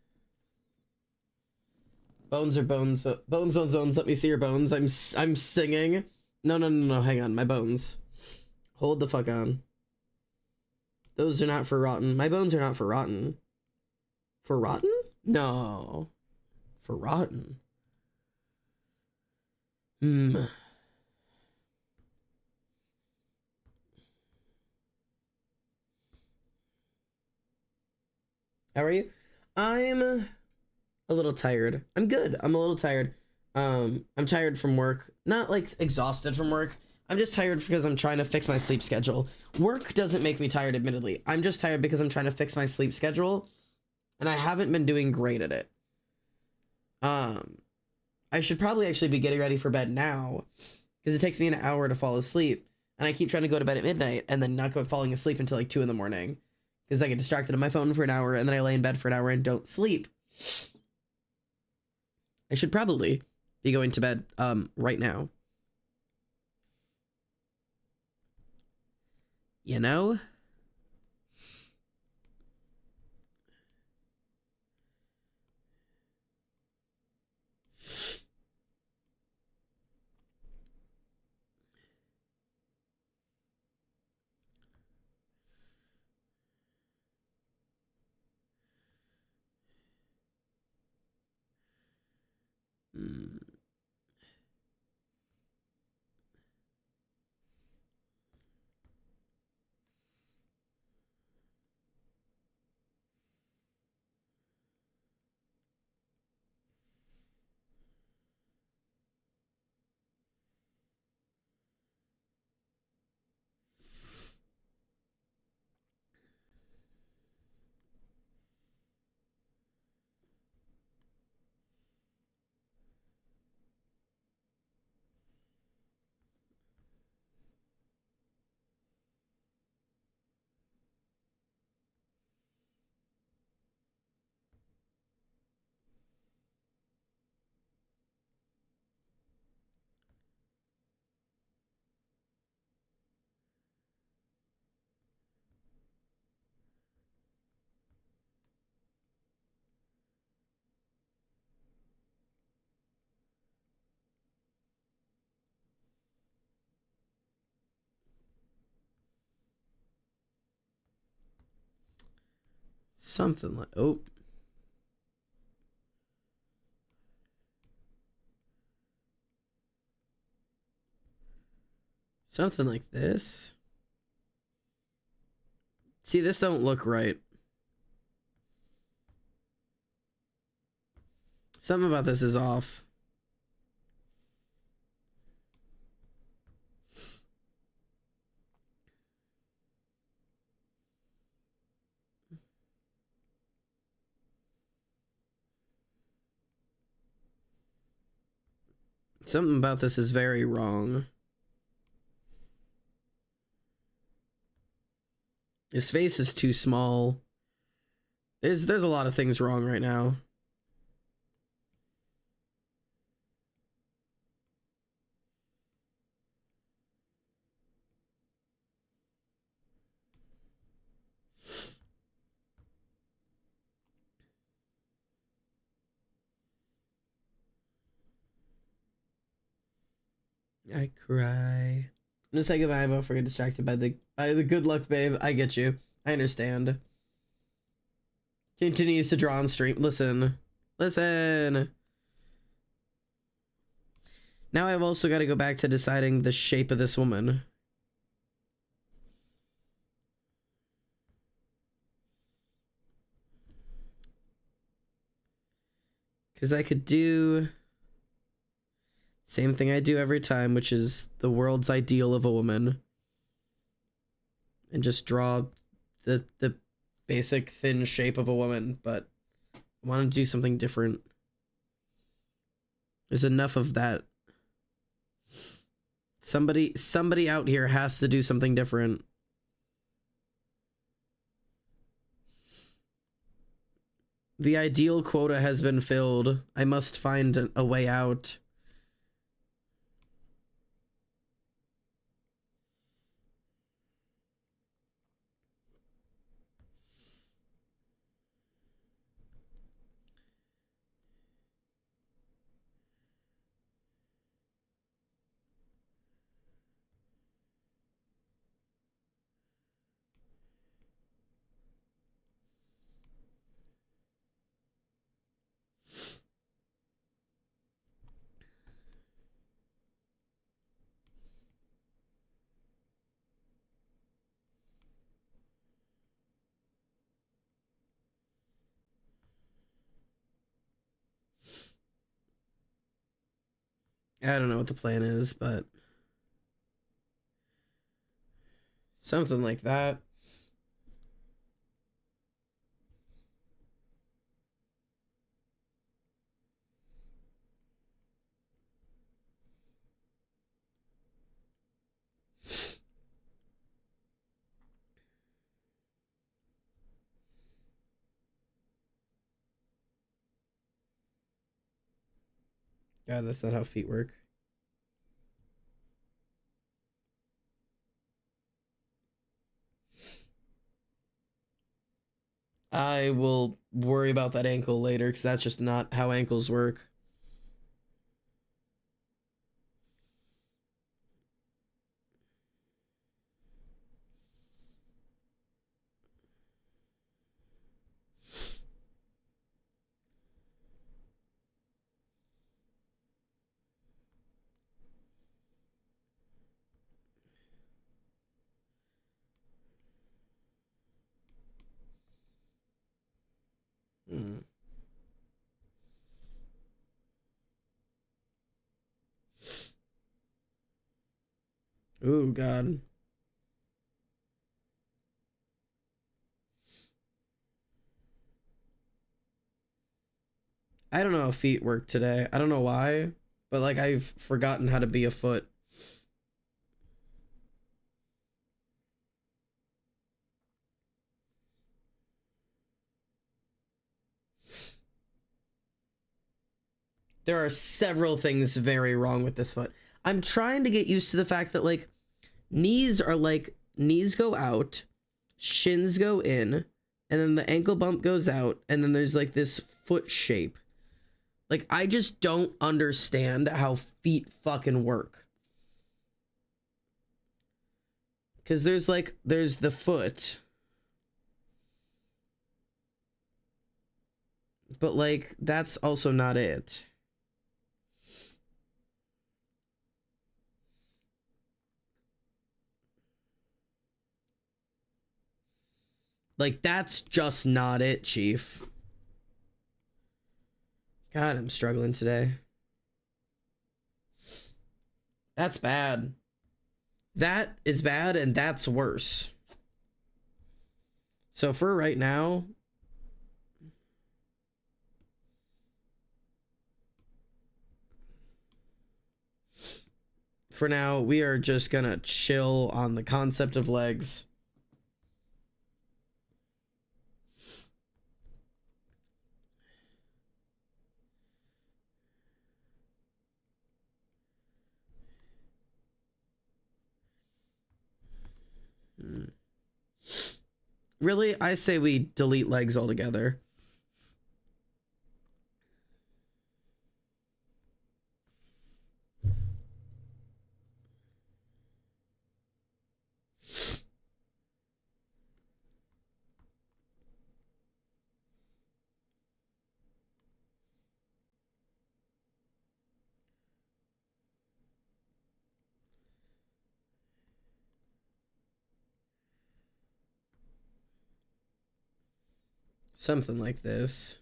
bones are bones, bones. Let me see your bones. I'm singing. No. Hang on, my bones. Hold the fuck on. Those are not for rotten. My bones are not for rotten. For rotten? No. For rotten. How are you? I'm a little tired. I'm good. I'm a little tired. I'm tired from work. Not like exhausted from work. I'm just tired because I'm trying to fix my sleep schedule. Work doesn't make me tired, admittedly. I'm just tired because I'm trying to fix my sleep schedule, and I haven't been doing great at it. I should probably actually be getting ready for bed now, because it takes me an hour to fall asleep, and I keep trying to go to bed at midnight and then not go falling asleep until like 2 in the morning, because I get distracted on my phone for an hour and then I lay in bed for an hour and don't sleep. I should probably be going to bed right now. You know? Something like, oh. Something like this. See, this don't look right. Something about this is off. Something about this is very wrong. His face is too small. There's a lot of things wrong right now. I cry. I'm gonna say goodbye, but forget distracted by the good luck, babe. I get you. I understand. Continues to draw on stream. Listen. Now I've also got to go back to deciding the shape of this woman. Because I could do same thing I do every time, which is the world's ideal of a woman. And just draw the basic thin shape of a woman, but I want to do something different. There's enough of that. Somebody out here has to do something different. The ideal quota has been filled. I must find a way out. I don't know what the plan is, but something like that. God, that's not how feet work. I will worry about that ankle later, because that's just not how ankles work. Hmm. Ooh, God. I don't know how feet work today. I don't know why, but like I've forgotten how to be a foot. There are several things very wrong with this foot. I'm trying to get used to the fact that like knees go out, shins go in, and then the ankle bump goes out, and then there's like this foot shape. Like I just don't understand how feet fucking work. Cause there's the foot. But like that's also not it. Like, that's just not it, Chief. God, I'm struggling today. That's bad. That is bad, and that's worse. So for right now... For now, we are just gonna chill on the concept of legs. Really, I say we delete legs altogether. Something like this.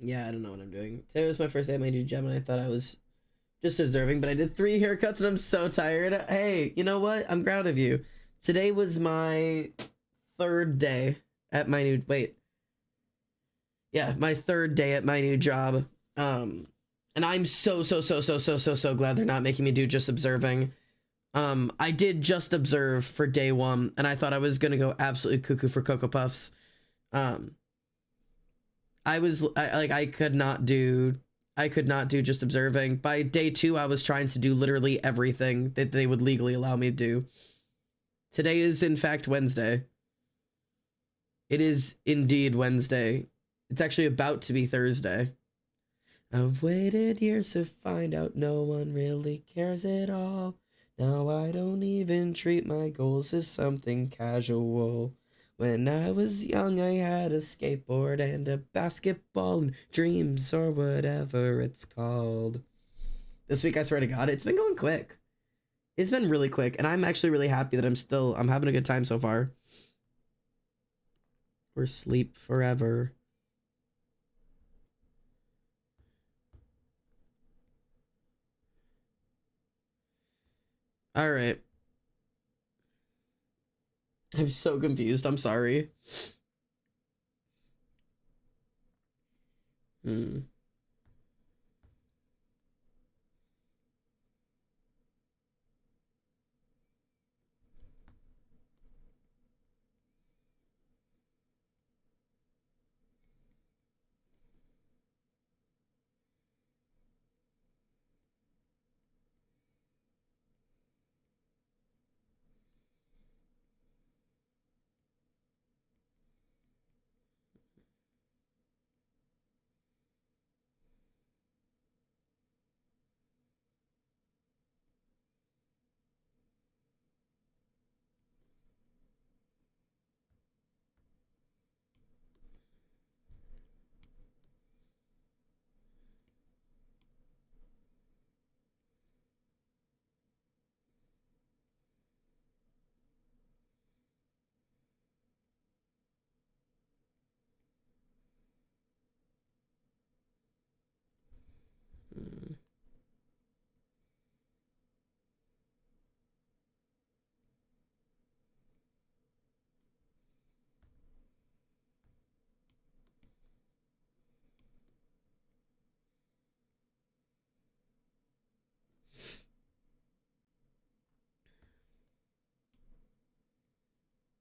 Yeah, I don't know what I'm doing. Today was my first day at my new job, and I thought I was just observing, but I did 3 haircuts, and I'm so tired. Hey, you know what? I'm proud of you. Today was my 3rd day at my new... Wait. Yeah, my 3rd day at my new job. And I'm so glad they're not making me do just observing. I did just observe for day 1, and I thought I was gonna go absolutely cuckoo for Cocoa Puffs. I could not do just observing. By day 2, I was trying to do literally everything that they would legally allow me to do. Today is in fact Wednesday. It is indeed Wednesday. It's actually about to be Thursday. I've waited years to find out no one really cares at all. Now I don't even treat my goals as something casual. When I was young, I had a skateboard and a basketball and dreams, or whatever it's called. This week, I swear to God, it's been going quick. It's been really quick, and I'm actually really happy that I'm having a good time so far. Or sleep forever. All right. I'm so confused. I'm sorry.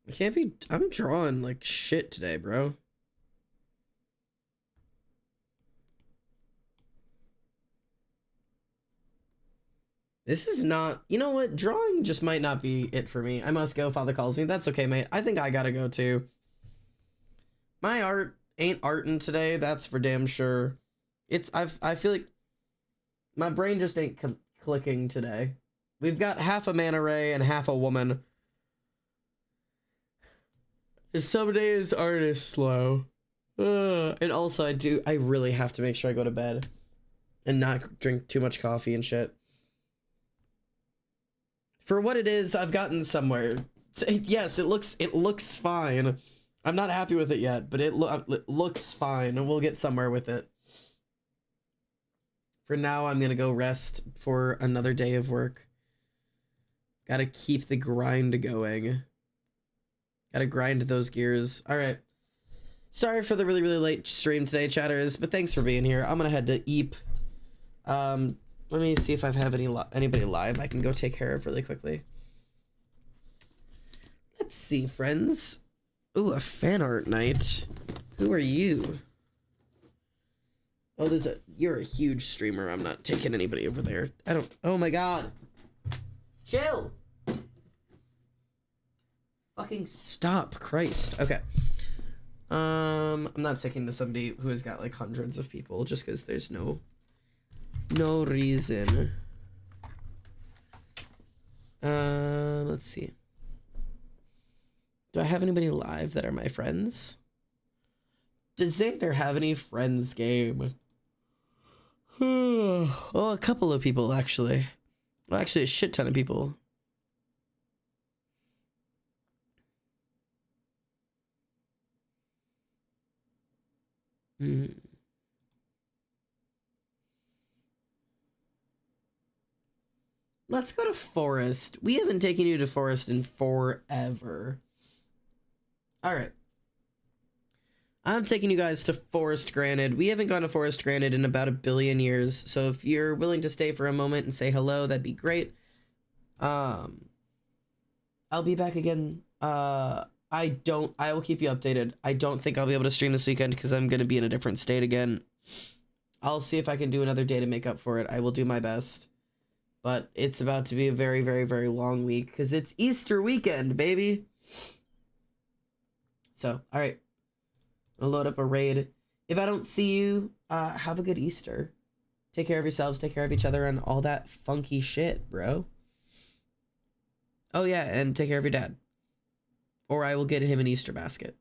I can't be... I'm drawing like shit today, bro. This is not... You know what? Drawing just might not be it for me. I must go. Father calls me. That's okay, mate. I think I gotta go, too. My art ain't artin' today. That's for damn sure. I feel like my brain just ain't clicking today. We've got half a manta ray and half a woman. Some days art is slow. And also I really have to make sure I go to bed and not drink too much coffee and shit. For what it is, I've gotten somewhere. Yes, it looks fine. I'm not happy with it yet, but it looks fine, and we'll get somewhere with it. For now, I'm gonna go rest for another day of work. Gotta keep the grind going. Gotta grind those gears. All right. Sorry for the really late stream today, chatters, but thanks for being here. I'm gonna head to Eep. Let me see if I have anybody live I can go take care of really quickly. Let's see, friends. Ooh, a fan art night. Who are you? Oh, you're a huge streamer. I'm not taking anybody over there. Oh my God. Chill. Fucking stop, Christ. Okay. I'm not sticking to somebody who has got like hundreds of people just because there's no reason. Let's see. Do I have anybody live that are my friends? Does Xander have any friends game? Oh, a couple of people actually. Well, actually a shit ton of people. Let's go to Forest. We haven't taken you to Forest in forever. All right. I'm taking you guys to Forest Granted. We haven't gone to Forest Granted in about 1 billion years. So if you're willing to stay for a moment and say hello, that'd be great. I'll be back again. I will keep you updated. I don't think I'll be able to stream this weekend because I'm going to be in a different state again. I'll see if I can do another day to make up for it. I will do my best. But it's about to be a very, very, very long week because it's Easter weekend, baby. So, all right. I'll load up a raid. If I don't see you, have a good Easter. Take care of yourselves, take care of each other, and all that funky shit, bro. Oh, yeah, and take care of your dad. Or I will get him an Easter basket.